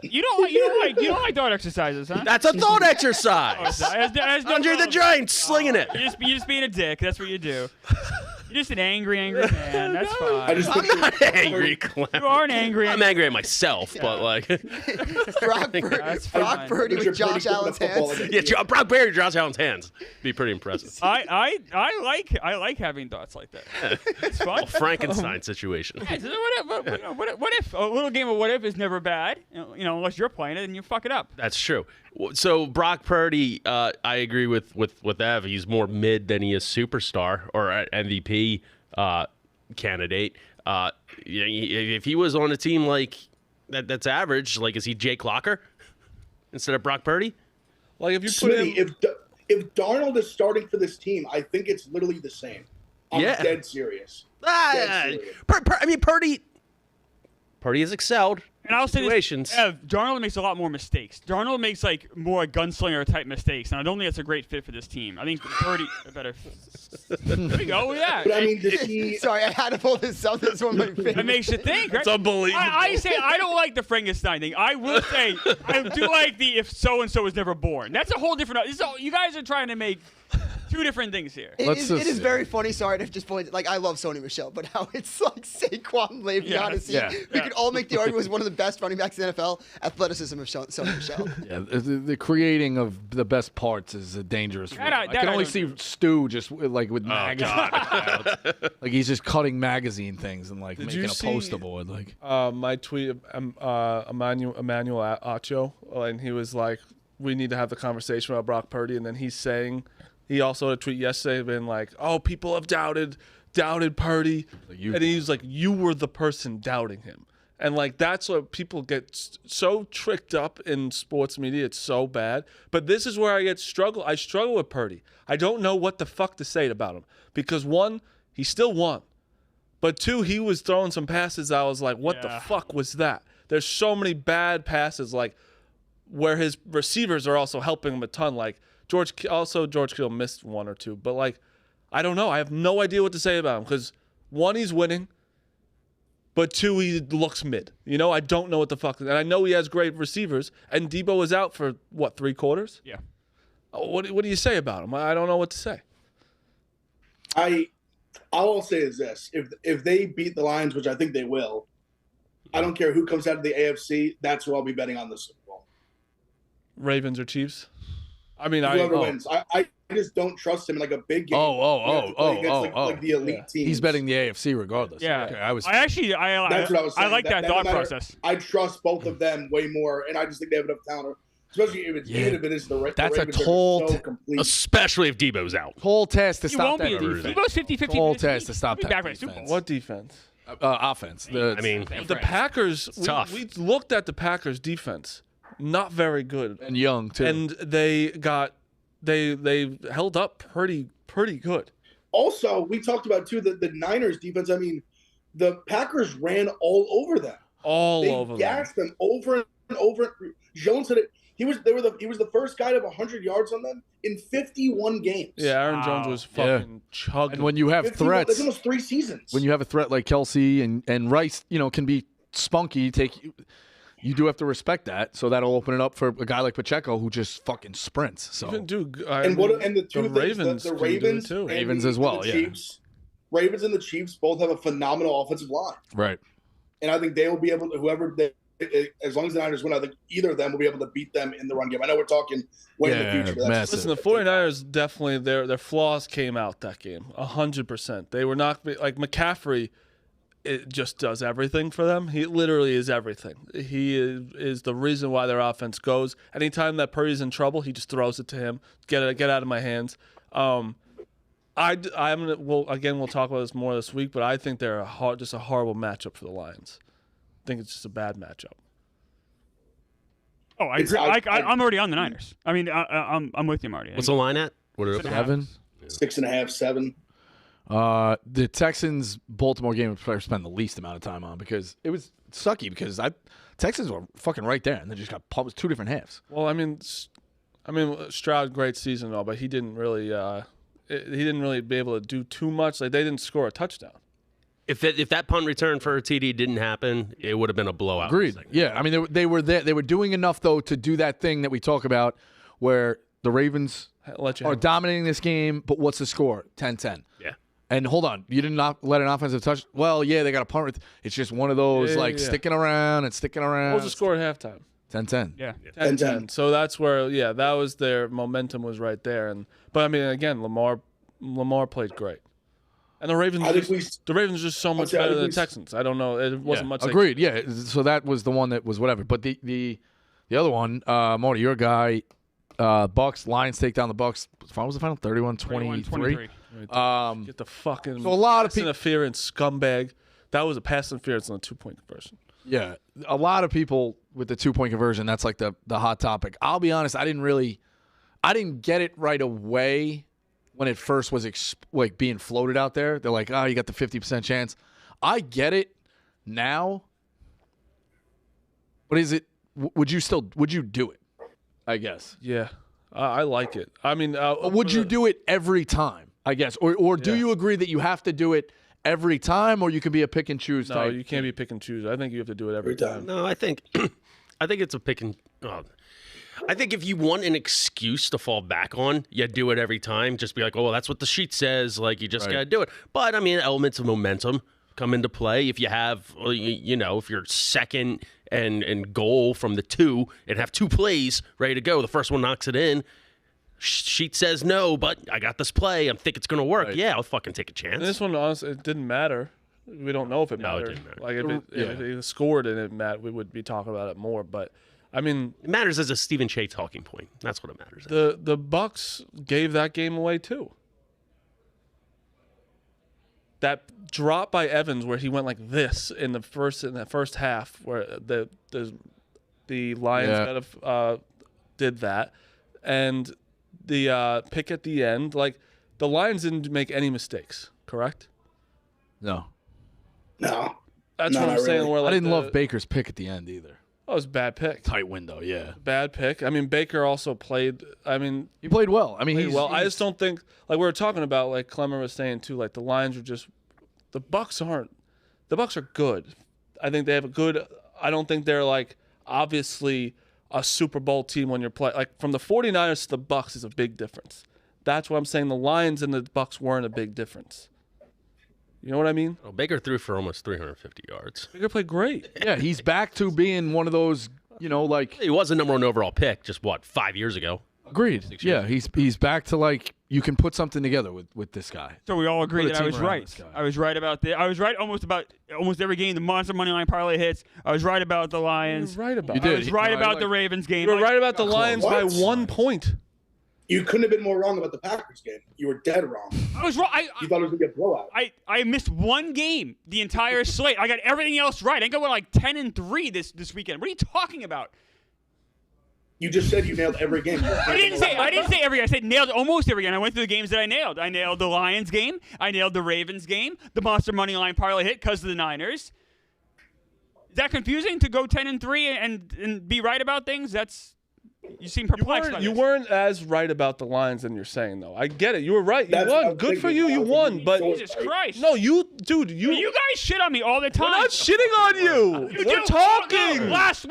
D: You don't like thought exercises, huh?
B: That's a thought exercise. Andre the Giant slinging it.
D: You're just being a dick. That's what you do. You're just an angry man. That's fine.
F: I just
B: I'm not angry, Clem.
D: You are an angry.
B: I'm angry at myself, but like,
E: Brock
D: That's
E: Brock
D: fine.
E: Purdy with
F: Richard Purdy
E: Josh
F: putting
E: Allen's
F: the football
E: hands.
F: in the-
B: yeah, Brock Purdy, Josh Allen's hands, be pretty impressive.
D: I like having thoughts like that. It's fun.
B: A Frankenstein situation.
D: Yeah, so what if a little game of what if is never bad? Unless you're playing it and you fuck it up.
B: That's true. So Brock Purdy, I agree with Ev. He's more mid than he is superstar or MVP candidate. If he was on a team like that's average, like is he Jake Locker instead of Brock Purdy?
C: Like if you put
F: Smitty,
C: him,
F: if Darnold is starting for this team, I think it's literally the same. I'm
B: Yeah.
F: dead serious.
B: I mean Purdy has excelled.
D: And I'll say
B: situations.
D: this, Ev, Darnold makes a lot more mistakes. Darnold makes like more gunslinger type mistakes, and I don't think that's a great fit for this team. I think Purdy better. There we go. Yeah.
F: But I mean, does he?
E: Sorry, I had to pull this up. This is one of my favorites.
D: It makes you think, right?
C: It's unbelievable.
D: I say I don't like the Frankenstein thing. I will say I do like the if so and so was never born. That's a whole different. You guys are trying to make two different things here.
E: It
A: Let's
E: is,
A: just-
E: it is very funny. Sorry to just point. Like, I love Sony Michel, but how it's like Saquon, Le'Veon,
D: Yeah,
E: we could all make the argument was one of the best running backs in the NFL. Athleticism of Sony Michel.
A: Yeah, the creating of the best parts is a dangerous.
D: That
A: route.
D: I-
A: I
D: that
A: can
D: I
A: only
D: don't
A: see
D: do.
A: Stu just like with magazine, like he's just cutting magazine things and like
C: Did
A: making
C: you
A: a
C: see-
A: poster board. Like
C: my tweet, Emmanuel Acho, and he was like, "We need to have the conversation about Brock Purdy." And then he's saying, he also had a tweet yesterday, been like, "Oh, people have doubted Purdy,"
A: Like you-
C: and he's like, "You were the person doubting him." And like that's what people get so tricked up in sports media. It's so bad. But this is where I struggle with Purdy. I don't know what the fuck to say about him because one, he still won. But two, he was throwing some passes I was like, what the fuck was that? There's so many bad passes like where his receivers are also helping him a ton. Like George Kittle missed one or two. But like, I don't know. I have no idea what to say about him because one, he's winning. But two, he looks mid. You know, I don't know what the fuck. And I know he has great receivers. And Debo was out for, 3 quarters?
D: Yeah.
C: What do you say about him? I don't know what to say.
F: All I'll say is this. If they beat the Lions, which I think they will, I don't care who comes out of the AFC. That's who I'll be betting on the Super Bowl.
C: Ravens or Chiefs? I mean,
F: whoever wins. I just don't trust him in like a big game. Like the elite teams.
A: He's betting the AFC regardless.
D: Yeah.
A: Okay,
F: That's what I was saying.
D: I like that thought process.
F: I trust both of them way more, and I just think they have enough talent. Especially even if it is the Ravens.
A: That's a
F: are
A: tall,
F: so complete.
B: Especially if Debo's out.
A: whole test to
D: He
A: stop
D: won't
A: that
D: be.
A: defense.
D: Debo's 50-50.
A: Whole test to stop
D: He'll be
A: that
D: back by the Super
A: defense.
D: Bowl.
C: What defense?
A: Offense.
C: The Packers.
B: It's tough.
C: We looked at the Packers defense. Not very good.
A: And young too.
C: And they held up pretty good.
F: Also, we talked about too the Niners defense. I mean, the Packers ran all over them. They gassed them over and over. Jones said it. He was the first guy to have 100 yards on them in 51 games.
C: Yeah, Aaron Jones was fucking chugging.
A: And when you have
F: 51,
A: threats,
F: that's almost 3 seasons.
A: when you have a threat like Kelsey and Rice, can be spunky. You do have to respect that. So that'll open it up for a guy like Pacheco who just fucking sprints. So
F: the two
C: Ravens,
F: the Ravens
C: too.
A: Ravens as well.
F: Ravens and the Chiefs both have a phenomenal offensive line,
A: right.
F: and I think they will be able to as long as the Niners win, I think either of them will be able to beat them in the run game. I know we're talking way in the future. But
A: massive.
C: Listen, the 49ers definitely their flaws came out that game 100%. They were not like McCaffrey. It just does everything for them. He literally is everything. He is the reason why their offense goes. Anytime that Purdy's in trouble, he just throws it to him. Get out of my hands. We'll talk about this more this week, but I think they're just a horrible matchup for the Lions. I think it's just a bad matchup.
D: Oh, I agree. I'm already on the Niners. I mean, I'm with you, Marty.
B: What's the line at? What are
A: 7?
F: 6.5, 7.
A: The Texans Baltimore game I spent the least amount of time on because it was sucky because Texans were fucking right there and they just got pumped 2 different halves.
C: Well, I mean Stroud, great season and all, but he didn't really be able to do too much. Like they didn't score a touchdown.
B: If that punt return for a TD didn't happen, it would have been a blowout.
A: Agreed. Yeah, I mean they were there. They were doing enough though to do that thing that we talk about, where the Ravens are dominating this game. But what's the score? 10-10.
B: Yeah.
A: And hold on, you did not let an offensive touch. Well, yeah, they got a punt. It's just one of those sticking around and sticking around.
C: What was the score at halftime?
A: 10-10.
D: Yeah.
F: 10-10.
C: So that's where that was their momentum was right there. But I mean again, Lamar played great. And the Ravens are just so much better than the Texans. I don't know. It wasn't much.
A: Agreed. So that was the one that was whatever. But the other one, Marty, your guy, Bucks, Lions take down the Bucks. What was the final? 31-23.
C: Get the fucking
A: so a lot of
C: interference, scumbag. That was a pass interference on a 2-point conversion.
A: Yeah, a lot of people with the 2-point conversion. That's like the hot topic. I'll be honest. I didn't get it right away. When it first was being floated out there, they're like, "Oh, you got the 50% chance." I get it now, but is it? Would you do it? I guess.
C: Yeah, I like it. I mean,
A: would you do it every time? I guess, or do you agree that you have to do it every time, or you can be a pick and choose?
C: No, you can't be a pick and choose. I think you have to do it every time.
B: No, I think it's a pick and. I think if you want an excuse to fall back on, you do it every time. Just be like, oh, well, that's what the sheet says. Like, you just got to do it. But, I mean, elements of momentum come into play. If you have, if you're second and goal from the 2 and have 2 plays ready to go, the first one knocks it in. Sheet says no, but I got this play. I think it's going to work. Right. Yeah, I'll fucking take a chance.
C: And this one, honestly, it didn't matter. We don't know if it mattered.
B: No, it didn't matter.
C: Like, if it scored and it mattered, we would be talking about it more. But I mean,
B: it matters as a Stephen Shea talking point. That's what it matters.
C: The Bucks gave that game away too. that drop by Evans where he went like this in the first half, where the Lions kind of did that, and the pick at the end, like the Lions didn't make any mistakes, correct?
A: No.
C: That's what I'm saying. Where, like,
A: I didn't love Baker's pick at the end either.
C: Oh, it was a bad pick.
A: Tight window, yeah.
C: Bad pick. I mean, Baker also played. I mean,
A: he played well. I mean,
C: I just don't think, like we were talking about, like Clemmer was saying too, like the Lions are just, the Bucks are good. I think they have a good. I don't think they're like obviously a Super Bowl team when you're playing. Like from the 49ers to the Bucks is a big difference. That's why I'm saying the Lions and the Bucks weren't a big difference. You know what I mean?
B: Well, Baker threw for almost 350 yards.
C: Baker played great.
A: Yeah, he's back to being one of those, like...
B: He was the number 1 overall pick just, 5 years ago?
A: Agreed. Yeah, he's back to, like, you can put something together with this guy.
D: So we all agree that I was right. I was right about I was right almost every game. The Monster Moneyline Parlay hits. I was right about the Lions.
C: You were right about
A: You did.
D: I was right about the Ravens game.
C: You were right about the Lions by 1 point.
F: You couldn't have been more wrong about the Packers game. You were dead wrong.
D: I was wrong.
F: You thought it was going to get blowout.
D: I missed one game the entire slate. I got everything else right. I think I went like 10-3 this weekend. What are you talking about?
F: You just said you nailed every game.
D: I didn't say every game. I said nailed almost every game. I went through the games that I nailed. I nailed the Lions game. I nailed the Ravens game. The Monster Moneyline Parlay hit because of the Niners. Is that confusing to go 10-3 and be right about things? You seem perplexed by this.
C: You weren't as right about the Lions than you're saying, though. I get it. You were right. You
F: That's
C: won.
F: what I'm
C: Good for
F: thinking.
C: you. You won. But
D: Jesus Christ.
C: no, you
D: You guys shit on me all the time.
C: We're not shitting on you.
D: You
C: We're
D: do.
C: talking.
D: No, last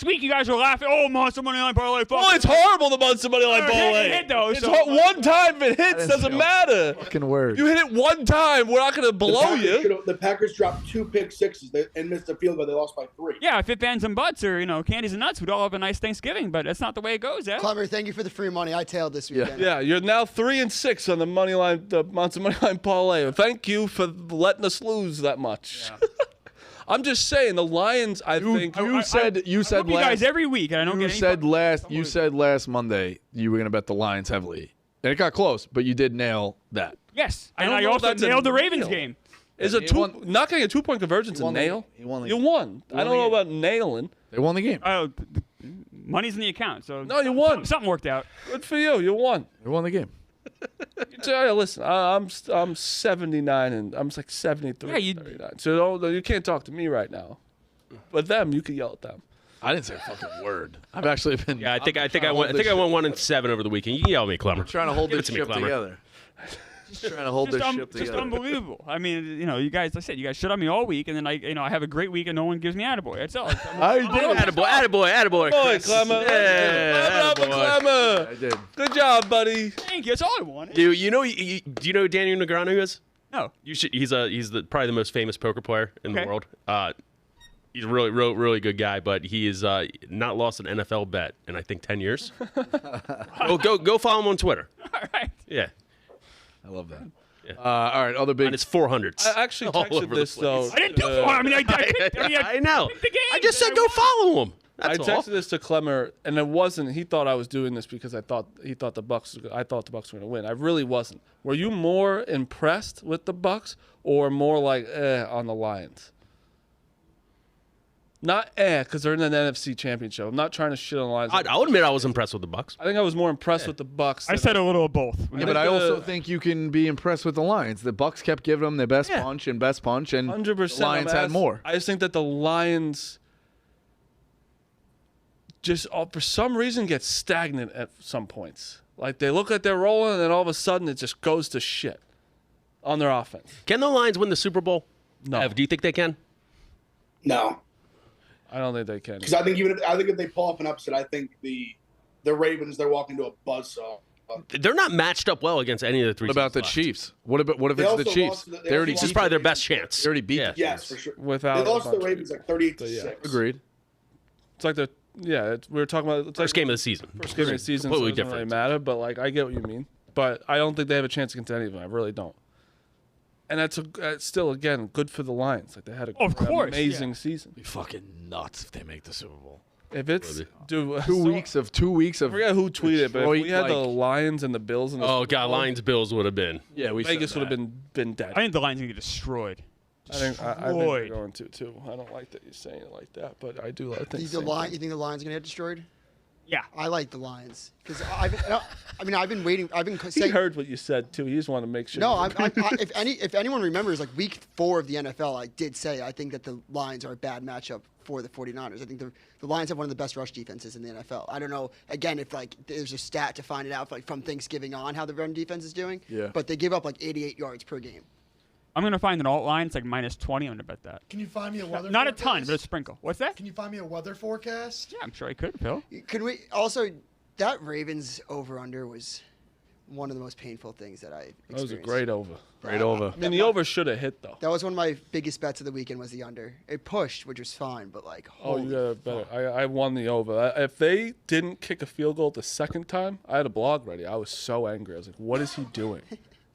D: week you guys were laughing. Oh, Monster Moneyline Parlay.
C: Well, it's horrible the Monster Moneyline Parlay.
D: Hit though.
C: It's
D: So,
C: one time if it hits, doesn't matter.
A: Fucking word.
C: You hit it one time, we're not going to blow you.
F: The Packers dropped 2 pick sixes and missed the field goal. They lost by 3.
D: yeah, if it ends and butts or candies and nuts, we'd all have a nice Thanksgiving. But that's not the way it goes, eh?
E: Clemmer, thank you for the free money. I tailed this weekend.
C: Yeah, you're now 3-6 on the Monster Moneyline Parlay. Thank you for letting us lose that much. Yeah. I'm just saying the Lions.
A: You said
D: you guys every week, and I don't get any
A: you said last Monday you were going to bet the Lions heavily, and it got close, but you did nail that.
D: Yes,
C: I
D: and
C: don't
D: I
C: know if
D: also
C: that's a
D: nailed the Ravens
C: nail.
D: game.
C: Is not getting a 2-point convergence a nail?
A: He won the
C: You
A: game.
C: won. I don't know about nailing.
A: They won the game.
D: Oh, money's in the account, so
C: No, you won.
D: Something worked out.
C: Good for you. You won.
A: They won the game.
C: Listen, I'm 79 and I'm like 73.
D: Yeah,
C: 39. So you can't talk to me right now. But them, you can yell at them.
A: I didn't say a fucking word. I've actually been.
B: Yeah, I think I went 1-7 over the weekend. You can yell at me, Clemmer.
A: trying to hold
B: Give
A: this
B: it to me,
A: ship
B: Clemmer.
A: together. Just trying to hold this ship
D: Just
A: together.
D: unbelievable. I mean, you guys. I said you guys shit on me all week, and then I have a great week, and no one gives me attaboy. That's all.
A: I did.
B: Attaboy.
C: Boy,
B: Chris.
C: Clemmer.
B: Yeah,
C: Clap it up for Clemmer.
A: I did.
C: Good job, buddy.
D: Thank you. That's all I wanted.
B: Dude, do you know who Daniel Negreanu is?
D: No.
B: He's probably the most famous poker player in the
D: Okay.
B: world. He's a really good guy, but he is not lost an NFL bet in I think 10 years. go follow him on Twitter.
D: All right.
B: Yeah,
A: I love that.
B: Yeah.
A: All right, other big.
B: and it's 400s.
C: I actually
B: all
C: texted
B: over
C: this,
B: the place.
C: though.
D: I didn't do it. I mean, I picked,
B: I know.
D: picked the game,
B: I just
D: and
B: said go follow him.
C: I
B: That's all.
C: texted this to Clemmer, and it wasn't. He thought I was doing this because I thought the Bucks were going to win. I really wasn't. Were you more impressed with the Bucks or more like on the Lions? Not because they're in an NFC Championship. I'm not trying to shit on the Lions.
B: I'll admit I was impressed with the Bucks.
C: I think I was more impressed with the Bucks.
D: I said a little of both.
A: Yeah, but I also think you can be impressed with the Lions. The Bucks kept giving them their best
B: Yeah.
A: punch, and
C: 100%.
A: the Lions had more.
C: I just think that the Lions just for some reason get stagnant at some points. Like they look like they're rolling, and then all of a sudden it just goes to shit on their offense.
B: Can the Lions win the Super Bowl?
C: No.
B: Do you think they can?
F: No,
C: I don't think they can.
F: because I think if they pull off an upset, I think the Ravens they're walking to a buzzsaw.
B: They're not matched up well against any of the three.
A: What about
B: teams
A: the
B: left.
A: Chiefs? What if
F: They
A: it's the
F: also
A: Chiefs?
F: lost to the-
A: They already
F: they
B: This is
A: beat
B: probably their best chance.
A: They already beat
B: Yeah.
A: the
F: Yes,
A: Chiefs.
F: for sure.
C: Without
F: They lost
C: a
F: to the
C: bunch of
F: Ravens like 38-6.
A: Agreed.
C: It's like we were talking about it's
B: First
C: like
B: game of the season.
C: First game of the season, so
B: Completely
C: it doesn't really
B: different.
C: matter. But like, I get what you mean. But I don't think they have a chance against any of them. I really don't. And that's still again good for the Lions. Like they had
D: Of course,
C: amazing
D: yeah.
C: season.
A: Be fucking nuts if they make the Super Bowl.
C: If it's
A: 2 weeks of
C: I forget who tweeted, but if we had the
A: like-
C: Lions and the Bills in the
B: Oh
C: Super
B: God,
C: Bowl,
B: Lions Bills would have been.
A: Yeah, we
C: Vegas
A: said
C: would have
A: that.
C: been dead.
D: I think the Lions are going to get destroyed.
C: I think they're going to too. I don't like that you're saying it like that, but I do. I think
E: You think the Lions are gonna get destroyed?
D: Yeah.
E: I like the Lions because I've been waiting. I've been
C: He
E: saying.
C: heard what you said too. He just wanted to make sure.
E: No, if anyone remembers, like week 4 of the NFL, I did say I think that the Lions are a bad matchup for the 49ers. I think the Lions have one of the best rush defenses in the NFL. I don't know, again, if like there's a stat to find it out like from Thanksgiving on how the run defense is doing.
A: Yeah.
E: But they give up like 88 yards per game.
D: I'm going to find an alt line. It's like -20. I'm going to bet that.
G: Can you find me a weather?
D: Not a
G: forecast?
D: ton, but a sprinkle. What's that?
G: Can you find me a weather forecast?
D: Yeah, I'm sure I could, Phil.
E: Can we also that Ravens over/under was one of the most painful things that I experienced.
C: That was a great over.
A: Great over.
C: I mean, the over should have hit though.
E: That was one of my biggest bets of the weekend was the under. It pushed, which was fine, but like
C: Oh,
E: holy
C: you got it better. I won the over. If they didn't kick a field goal the second time, I had a blog ready. I was so angry. I was like, "What is he doing?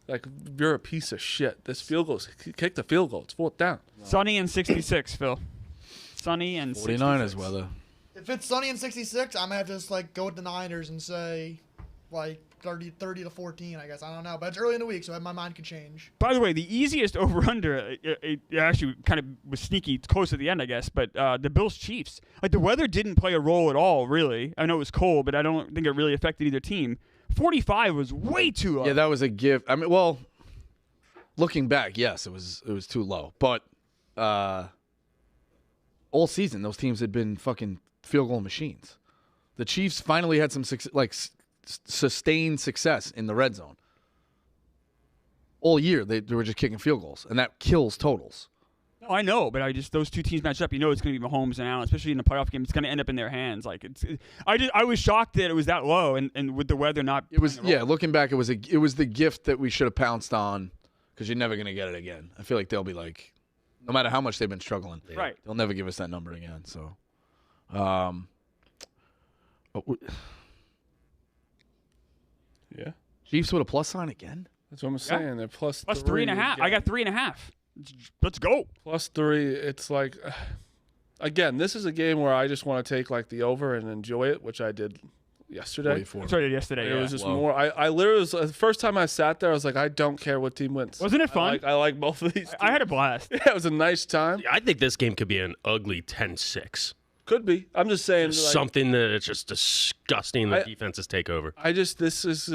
C: Like, you're a piece of shit. This field goal, kick the field goal. It's 4th down."
D: Sunny and 66, Phil. Sunny and 66.
A: 49ers weather.
G: If it's sunny and 66, I'm gonna have to just like go with the Niners and say like 30 to 14. I guess I don't know, but it's early in the week, so my mind could change.
D: By the way, the easiest over/under, it actually kind of was sneaky close at the end, I guess, but the Bills-Chiefs. Like, the weather didn't play a role at all, really. I know it was cold, but I don't think it really affected either team. 45 was way too low.
A: Yeah, that was a gift. I mean, well, looking back, yes, it was too low. But all season, those teams had been fucking field goal machines. The Chiefs finally had some sustained success in the red zone. All year, they were just kicking field goals, and that kills totals.
D: No, I know, but those two teams match up. You know it's going to be Mahomes and Allen, especially in the playoff game. It's going to end up in their hands. Like I was shocked that it was that low, and with the weather not.
A: It was
D: playing a role.
A: looking back, it was the gift that we should have pounced on because you're never going to get it again. I feel like they'll be like, no matter how much they've been struggling,
D: Right.
A: they'll never give us that number again. So,
C: Yeah,
A: Chiefs with a plus sign again.
C: that's what I'm saying. They're plus
D: 3.5. I got 3.5. Let's go.
C: +3. It's like, again, this is a game where I just want to take like the over and enjoy it, which I did yesterday.
A: 44.
D: Sorry, yesterday.
C: It
D: Yeah.
C: was just
A: Wow.
C: more. I literally was the first time I sat there. I was like, I don't care what team wins.
D: Wasn't it fun?
C: I like both of these.
D: I had a blast.
C: Yeah, it was a nice time.
B: I think this game could be an ugly 10-6.
C: Could be. I'm just saying. Like,
B: Something that it's just disgusting. The defenses take over.
C: this is.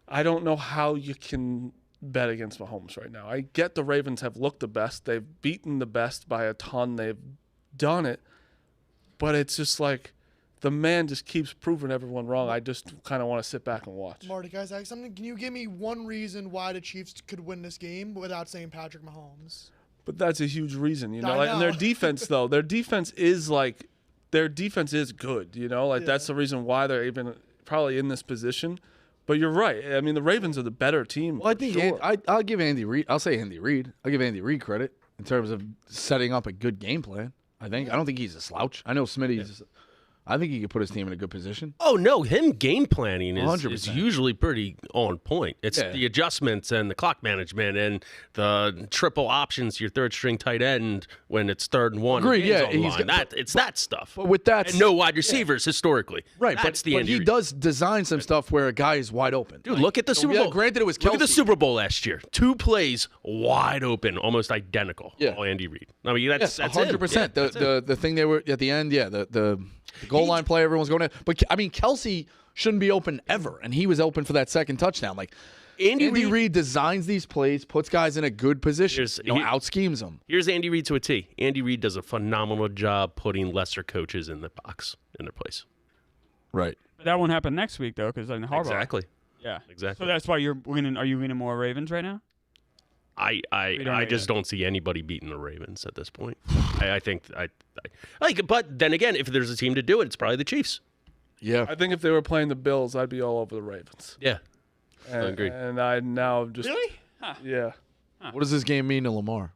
C: I don't know how you can bet against Mahomes right now. I get the Ravens have looked the best. They've beaten the best by a ton. They've done it, but it's just like the man just keeps proving everyone wrong. I just kind of want to sit back and watch.
G: Marty, guys, ask something. Can you give me one reason why the Chiefs could win this game without saying Patrick Mahomes?
C: But that's a huge reason, you know.
G: I
C: Like, and their
G: know.
C: defense, though, their defense is good, you know. Like that's the reason why they're even probably in this position. But you're right. I mean, the Ravens are the better team.
A: Well, I think
C: sure.
A: I'll give Andy Reid. I'll say Andy Reid. I'll give Andy Reid credit in terms of setting up a good game plan. I don't think he's a slouch. I know Smitty's. I think he could put his team in a good position.
B: Oh no, him game planning is
A: 100%.
B: usually pretty on point. It's the adjustments and the clock management and the triple options to your third string tight end when it's 3rd and 1.
A: Agreed,
B: and game's
A: yeah,
B: on the
A: he's
B: line.
A: got-
B: It's that stuff.
A: But with that,
B: And no wide receivers historically.
A: right?
B: That's
A: but
B: the Andy
A: he
B: Reid.
A: does design some stuff where a guy is wide open.
B: Dude, look at the Super
A: yeah,
B: Bowl.
A: granted, it was
B: Look at the
A: Kelsey.
B: Super Bowl last year. 2 plays wide open, almost identical.
A: Yeah.
B: All Andy Reid. I mean, that's
A: 100%.
B: Yeah,
A: The thing they were at the end, the goal line play, everyone's going in. But I mean, Kelsey shouldn't be open ever, and he was open for that second touchdown. Like Andy Reid designs these plays, puts guys in a good position, out schemes them.
B: Here's Andy Reid to a T. Andy Reid does a phenomenal job putting lesser coaches in the box in their place.
A: Right.
D: But that won't happen next week, though, because Harbaugh.
B: Exactly.
D: Yeah.
B: Exactly.
D: So that's why you're leaning. Are you leaning more Ravens right now?
B: I just don't see anybody beating the Ravens at this point. I think I like, but then again, if there's a team to do it, it's probably the Chiefs.
A: Yeah.
C: I think if they were playing the Bills, I'd be all over the Ravens.
B: Yeah.
C: And,
B: Agreed.
C: And I now just
D: Really? Huh.
C: yeah.
A: What does this game mean to Lamar?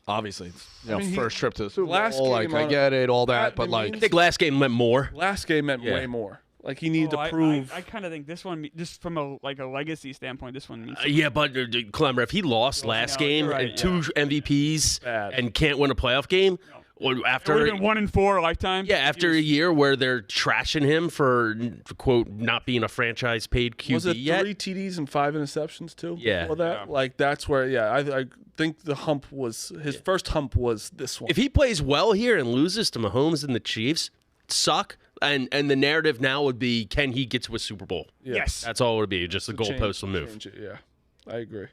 A: Obviously, it's
C: mean,
A: first trip to the Super
C: last
A: Bowl. Like
C: game
A: I
C: on-
A: get it, all that,
C: that
A: but like
B: I think last game meant more.
C: Last game meant
B: Yeah.
C: way more. Like he needed to
D: I
C: prove.
D: kind of think this one, just from a legacy standpoint, this one means.
B: Yeah, but Clemmer, if he lost last
D: no,
B: game
D: you're right,
B: and 2 MVPs
C: Bad.
B: and can't win a playoff game, Well,
D: It
B: after
D: would have been 1-4 a lifetime.
B: yeah, after a year where they're trashing him for quote not being a franchise paid QB
C: Was it
B: yet.
C: 3 TDs and 5 interceptions too?
B: Yeah.
C: Before that, like that's where I think the hump was his first hump was this one.
B: If he plays well here and loses to Mahomes and the Chiefs, suck. And the narrative now would be, can he get to a Super Bowl?
D: Yes.
B: That's all it would be. Just the goalpost will move.
C: Change it, yeah, I agree.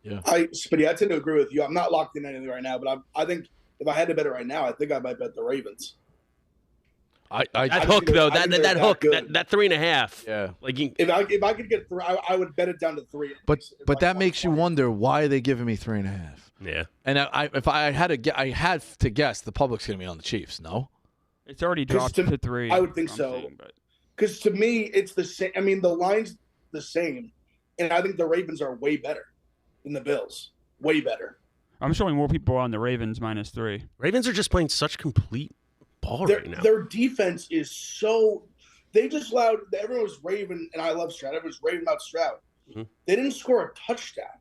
F: Spitty, I tend to agree with you. I'm not locked in anything right now, but I think if I had to bet it right now, I think I might bet the Ravens.
B: That hook though, that hook,
F: good.
B: that 3.5.
A: Yeah.
B: Like
F: If I could get 3, I would bet it down to 3.
A: But that makes you wonder, why are they giving me 3.5?
B: yeah.
A: And if I had to guess, the public's going to be on the Chiefs. No.
D: It's already dropped to 3.
F: I would think
D: I'm
F: so.
D: saying, but-
F: Because to me, it's the same. I mean, the line's the same, and I think the Ravens are way better than the Bills. Way better.
D: I'm showing more people on the Ravens -3.
B: Ravens are just playing such complete ball right now.
F: Their defense is so. They just allowed. Everyone was raving, and I love Stroud. Everyone was raving about Stroud.
B: Mm-hmm.
F: They didn't score a touchdown.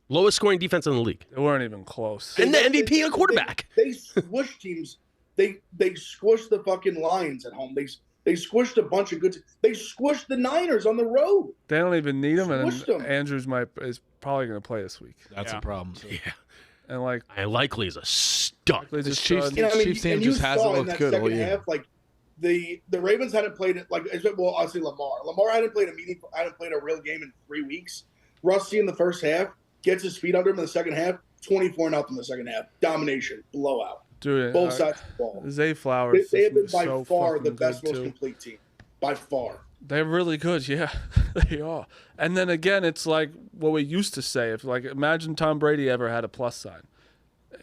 B: Lowest scoring defense in the league.
C: They weren't even close.
B: And the MVP and quarterback.
F: They squished teams. They squished the fucking Lions at home. They squished a bunch of good. They squished the Niners on the road.
C: They don't even need him, and
F: Squished 'em.
C: Andrews is probably going to play this week.
A: That's a problem. Too.
B: Yeah.
C: And like,
B: And likely is a stud.
C: Likely's a
A: This Chiefs,
C: stud.
F: You know, I mean,
A: Chiefs team
F: and you
A: just hasn't
F: saw in
A: looked
F: that
A: good all
F: second
A: year.
F: half, like the Ravens hadn't played it. Like, well, I'll say Lamar. Lamar hadn't played a real game in 3 weeks. Rusty in the first half gets his feet under him in the second half. 24-0 in the second half. Domination, blowout.
C: dude,
F: Both sides of the ball.
C: Zay Flowers.
F: They have been
C: is
F: by
C: so
F: far the
C: fucking
F: best,
C: good,
F: most
C: too.
F: complete team. By far.
C: They're really good, yeah, they are. And then again, it's like what we used to say. If like, imagine Tom Brady ever had a plus sign,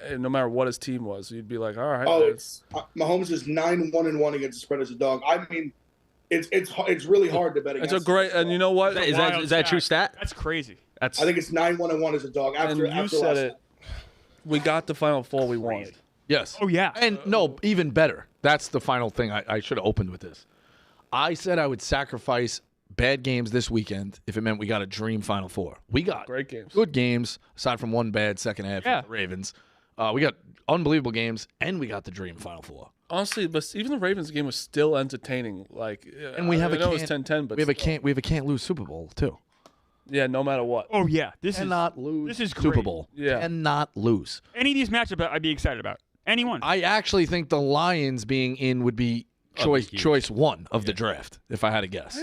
C: and no matter what his team was, you'd be like, all right.
F: Oh, it's Mahomes is 9-1-1 against the spread as a dog. I mean, it's really hard to bet against.
C: It's a great, and you know what?
B: Is that a true stat?
D: That's crazy.
B: That's
F: I think it's 9-1-1 as a dog.
C: And
F: After
C: you said it. We got the Final Four we wanted.
A: Yes.
D: Oh, yeah.
A: And no, even better. That's the final thing. I should have opened with this. I said I would sacrifice bad games this weekend if it meant we got a dream Final Four. We got
C: Great games.
A: good games, aside from one bad second half
D: Yeah.
A: for the Ravens. We got unbelievable games, and we got the dream Final Four.
C: Honestly, but even the Ravens game was still entertaining. Like,
A: And we have
C: I
A: a
C: know it was
A: can't,
C: 10-10, but
A: we have a
C: still.
A: can't lose Super Bowl too.
C: Yeah, no matter what.
D: Oh, yeah. This
A: Cannot lose
D: this is
A: Super
D: great.
A: Bowl.
C: Yeah.
A: Cannot lose.
D: Any of these matchups I'd be excited about. Anyone.
A: I actually think the Lions being in would be choice one of the draft, if I had to guess.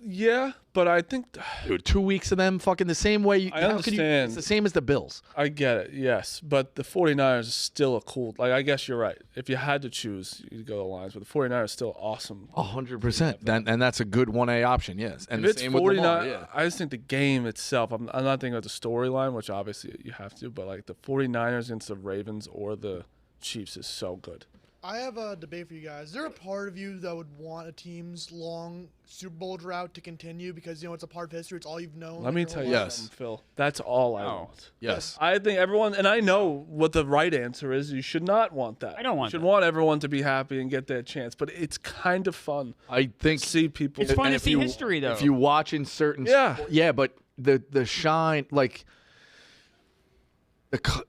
C: Yeah, but I think
A: Dude, 2 weeks of them fucking the same way.
C: I
A: how could
C: understand.
A: it's the same as the Bills.
C: I get it, yes. But the 49ers is still a cool, like, I guess you're right. If you had to choose, you'd go the Lions. But the 49ers is still awesome.
A: 100%. And that's a good 1A option, yes. And
C: If
A: the
C: it's
A: same with
C: 49,
A: Lamar, yeah.
C: I just think the game itself, I'm not thinking about the storyline, which obviously you have to, but like the 49ers against the Ravens or the Chiefs is so good.
G: I have a debate for you guys. Is there a part of you that would want a team's long Super Bowl drought to continue because, you know, it's a part of history, it's all you've known?
C: Let me
G: your
C: tell
G: whole
C: you
G: life?
A: Yes.
C: something, Phil. That's all I
D: Oh.
C: want.
A: Yes.
C: I think everyone, and I know what the right answer is. You should not want that.
D: I don't want
C: You should
D: that.
C: want everyone to be happy and get their chance, but it's kind of fun
A: I think
C: to see people.
D: It's fun
A: and
D: to
A: if
D: see
A: you-
D: history, though.
A: if you watch in certain
C: Yeah.
A: but the shine, like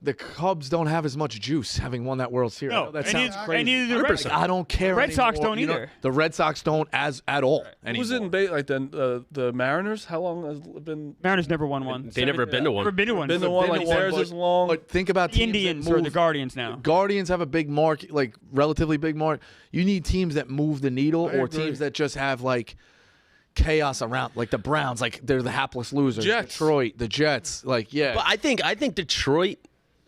A: the Cubs don't have as much juice having won that World Series. I
D: No,
A: know that
D: and
A: sounds
D: neither-
A: crazy.
D: and neither do the Red
A: Like, I don't care.
D: Red Sox
A: anymore,
D: don't
A: you know?
D: either.
A: The Red Sox don't at all anymore.
C: Who's in like the Mariners? How long has it been?
D: Mariners never won one.
B: they never been to one.
D: Never been to one.
C: Been the one like theirs is long.
A: But think about
D: The
A: teams
D: Indians
A: that
D: or
A: move,
D: the Guardians now.
A: Guardians have a big mark, like relatively big mark. You need teams that move the needle,
C: I
A: or
C: agree.
A: teams that just have like chaos around, like the Browns, like they're the hapless losers.
C: Jets.
A: Detroit, the Jets, like yeah.
B: But I think Detroit,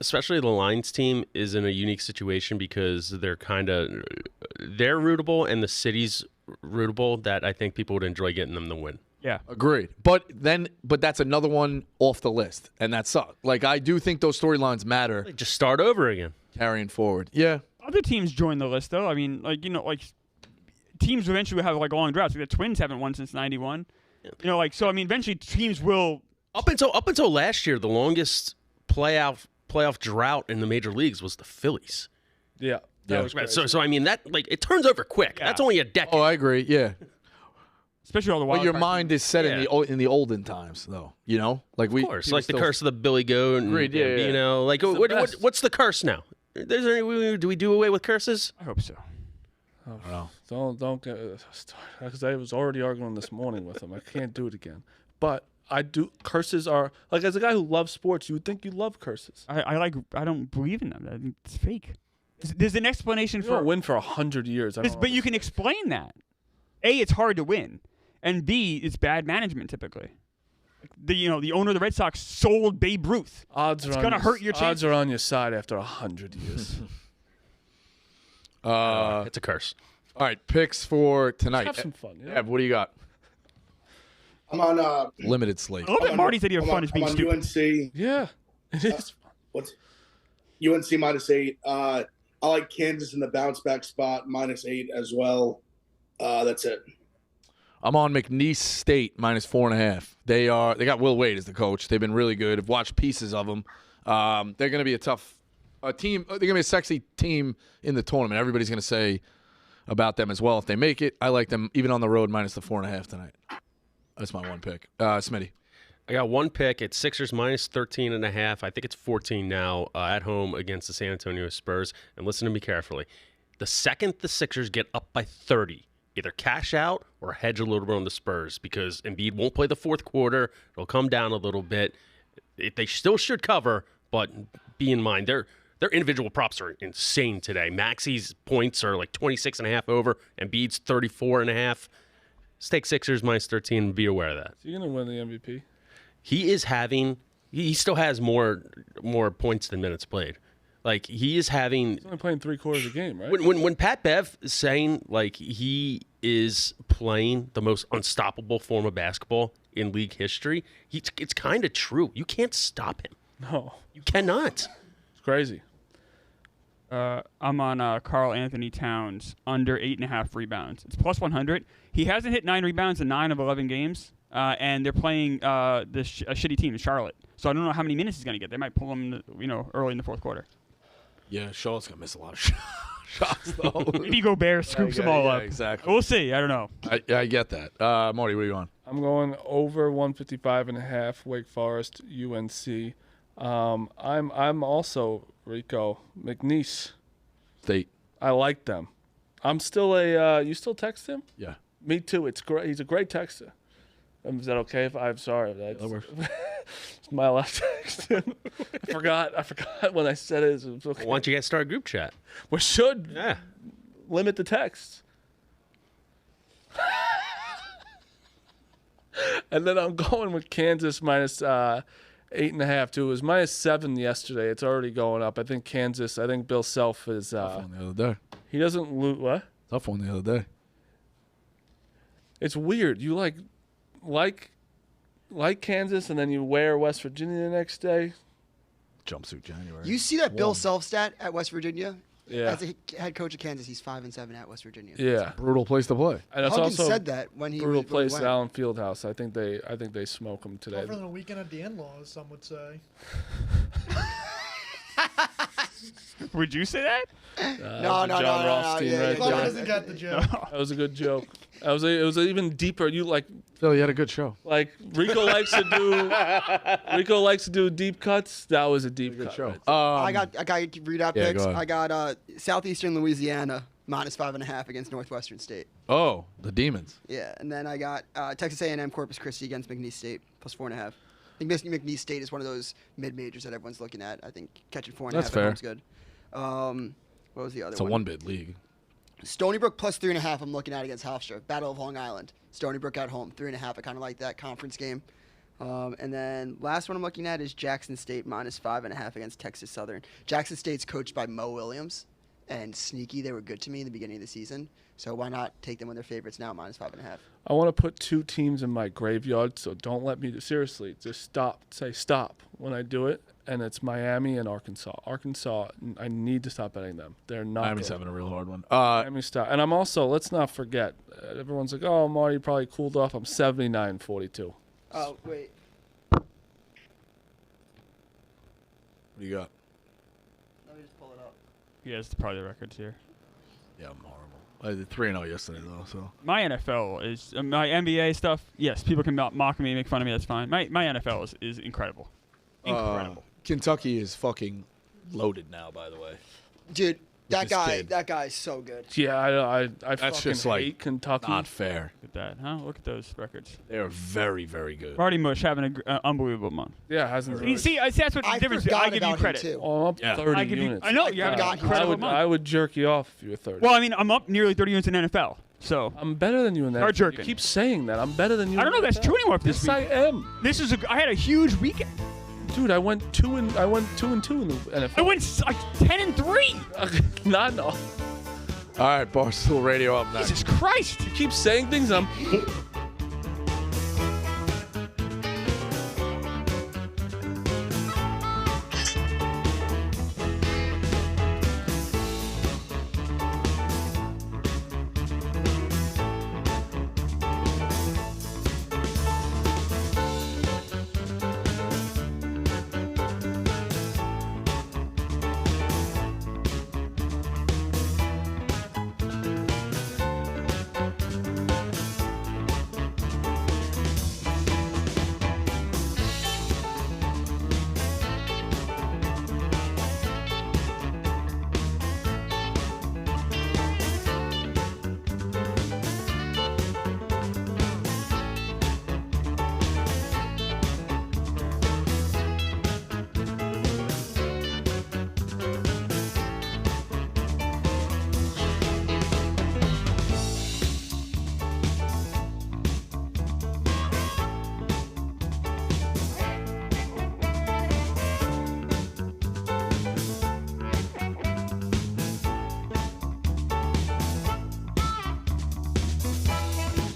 B: especially the Lions team, is in a unique situation because they're rootable and the city's rootable that I think people would enjoy getting them to win.
D: Yeah.
A: Agreed. But that's another one off the list, and that sucks. Like I do think those storylines matter
B: Like, just start over again.
A: carrying forward. Yeah.
D: Other teams join the list, though. I mean, like, you know, like teams eventually will have like long droughts. Like the Twins haven't won since '91. You know, like so. I mean, eventually teams will.
B: Up until last year, the longest playoff drought in the major leagues was the Phillies.
C: Yeah. That was crazy.
B: So I mean that like it turns over quick.
D: Yeah.
B: That's only a decade.
A: Oh, I agree. Yeah.
D: Especially all the wild
A: But your
D: card
A: mind is set
B: Yeah.
A: in the olden times, though. You know, like
B: Of course, like the curse of the Billy Goat and
A: Agreed, yeah, yeah.
B: you know, like what's the curse now? Do we do away with curses?
D: I hope so.
C: Don't get started, because I was already arguing this morning with him. I can't do it again. But I do. Curses are like, as a guy who loves sports, you would think you love curses.
D: I don't believe in them. I think it's fake. There's an explanation
C: You
D: for
C: don't win for 100 years.
D: but you can explain that. A, it's hard to win, and B, it's bad management typically. The owner of the Red Sox sold Babe Ruth.
C: Odds
D: it's
C: are
D: gonna
C: on
D: hurt your chances.
C: Odds are on your side after 100 years.
B: It's a curse.
A: All right, picks for tonight.
C: Have some fun. Yeah.
A: Ev, what do you got?
F: I'm on
A: Limited slate.
D: I love that Marty said you have fun is being
F: I'm on
D: stupid.
F: UNC.
C: Yeah, it is.
F: What's UNC -8? I like Kansas in the bounce back spot -8 as well. That's it.
A: I'm on McNeese State -4.5. They got Will Wade as the coach. They've been really good. I've watched pieces of them. They're going to be a tough team. They're going to be a sexy team in the tournament. Everybody's going to say about them as well if they make it. I like them even on the road -4.5 tonight. That's my one pick. Smitty.
B: I got one pick. It's Sixers -13.5. I think it's 14 now at home against the San Antonio Spurs. And listen to me carefully. The second the Sixers get up by 30, either cash out or hedge a little bit on the Spurs because Embiid won't play the fourth quarter. It'll come down a little bit. They still should cover, but be in mind, their individual props are insane today. Maxi's points are like 26.5 over, Embiid's 34.5. Stake Sixers -13 and be aware of that.
C: Is he going to win the MVP?
B: He still has more points than minutes played. Like, he is having...
C: He's only playing 3/4 of the game, right?
B: When Pat Bev is saying, like, he is playing the most unstoppable form of basketball in league history, it's kind of true. You can't stop him.
C: No.
B: You cannot.
C: It's crazy.
D: I'm on Karl Anthony Towns under 8.5 rebounds. It's +100. He hasn't hit 9 rebounds in 9 of 11 games, and they're playing a shitty team in Charlotte. So I don't know how many minutes he's going to get. They might pull him, early in the fourth quarter.
A: Yeah, Charlotte's going to miss a lot of shots, though.
D: Maybe Gobert scoops them all up.
A: Exactly.
D: We'll see. I don't know.
A: I get that. Marty, what are you on?
C: I'm going over 155.5. Wake Forest, UNC. I'm also Rico McNeese
A: State.
C: I like them. I'm still you still text him?
A: Yeah.
C: Me too. It's great. He's a great texter. Is that okay? I'm sorry.
A: That works.
C: It's my last text. I forgot when I said it. It was okay.
B: Why don't you guys start a group chat?
C: We should limit the text. And then I'm going with Kansas -8.5 too. It was -7 yesterday. It's already going up. I think Bill Self is.
A: Tough one the other day.
C: He doesn't lose. What?
A: Tough one the other day.
C: It's weird. You like Kansas, and then you wear West Virginia the next day.
A: Jumpsuit January.
E: You see that Bill Self stat at West Virginia?
C: Yeah.
E: As a head coach of Kansas, he's 5-7 at West Virginia.
C: Yeah.
A: Brutal place to play.
C: And it's
E: Huggins
C: also
E: said that when he
C: brutal
E: was
C: place,
E: went.
C: Allen Fieldhouse. I think they smoke them today.
G: Tougher than a weekend at the in-laws, some would say.
D: Would you say that?
E: No.
C: John Rothstein right
G: Clover
C: there.
G: doesn't get the joke.
C: That was a good joke. It was even deeper. You
A: Phil, you had a good show.
C: Rico likes to do deep cuts. That was a deep cut.
A: Show.
C: Right?
E: I got readout
A: Yeah,
E: picks.
A: go ahead.
E: I got Southeastern Louisiana -5.5 against Northwestern State.
A: Oh, the Demons.
E: Yeah, and then I got Texas A&M Corpus Christi against McNeese State +4.5. I think McNeese State is one of those mid-majors that everyone's looking at. I think catching 4.5
A: That's
E: at
A: fair.
E: home's good. What was the other
A: It's a
E: one?
A: one-bid league.
E: Stony Brook +3.5. I'm looking at against Hofstra. Battle of Long Island. Stony Brook at home 3.5. I kind of like that conference game. And then last one I'm looking at is Jackson State -5.5 against Texas Southern. Jackson State's coached by Mo Williams, and sneaky. They were good to me in the beginning of the season. So why not take them when they're favorites now -5.5?
C: I want to put 2 teams in my graveyard, so don't let me. Seriously, just stop. Say stop when I do it. And it's Miami and Arkansas. Arkansas, I need to stop betting them. They're not.
A: Miami's
C: good.
A: having a real hard one.
C: Miami stop. And I'm also. Let's not forget. Everyone's like, "Oh, Marty probably cooled off." I'm 79-42.
E: Oh wait.
A: What do you got?
E: Let me just pull it up.
D: Yeah, it's probably the records here.
A: Yeah, I'm horrible. I did 3-0 yesterday, though, so.
D: My NFL is my NBA stuff. Yes, people can mock me, make fun of me. That's fine. My NFL is incredible. Incredible.
A: Kentucky is fucking loaded now, by the way.
E: Dude, that
A: kid.
E: guy is so good.
C: Yeah, I
A: That's
C: fucking
A: just like
C: hate Kentucky.
A: not fair.
D: Look at that, huh? Look at those records.
A: They are very, very good.
D: Marty Mush having an unbelievable month.
C: Yeah, hasn't really.
D: You see, that's what the
E: I
D: difference is.
E: forgot
D: I give you
E: about him,
D: credit.
E: too.
C: Oh, I'm up
A: Yeah.
C: 30
D: I give you.
C: units.
D: I know you have an
E: forgot.
D: incredible month.
C: I would jerk you off if you were 30.
D: Well, I mean, I'm up nearly 30 units in NFL. So
C: I'm better than you in that.
D: Start jerking.
C: You keep saying that. I'm better than you.
D: I don't know
C: in
D: if that's
C: that.
D: true anymore. This
C: Yes,
D: week.
C: I am.
D: I had a huge weekend.
C: Dude, I went 2 and 2 in the NFL.
D: I went like 10-3.
C: Not no.
A: All right, Barstool Radio up next.
D: Jesus Christ.
C: You keep saying things. I'm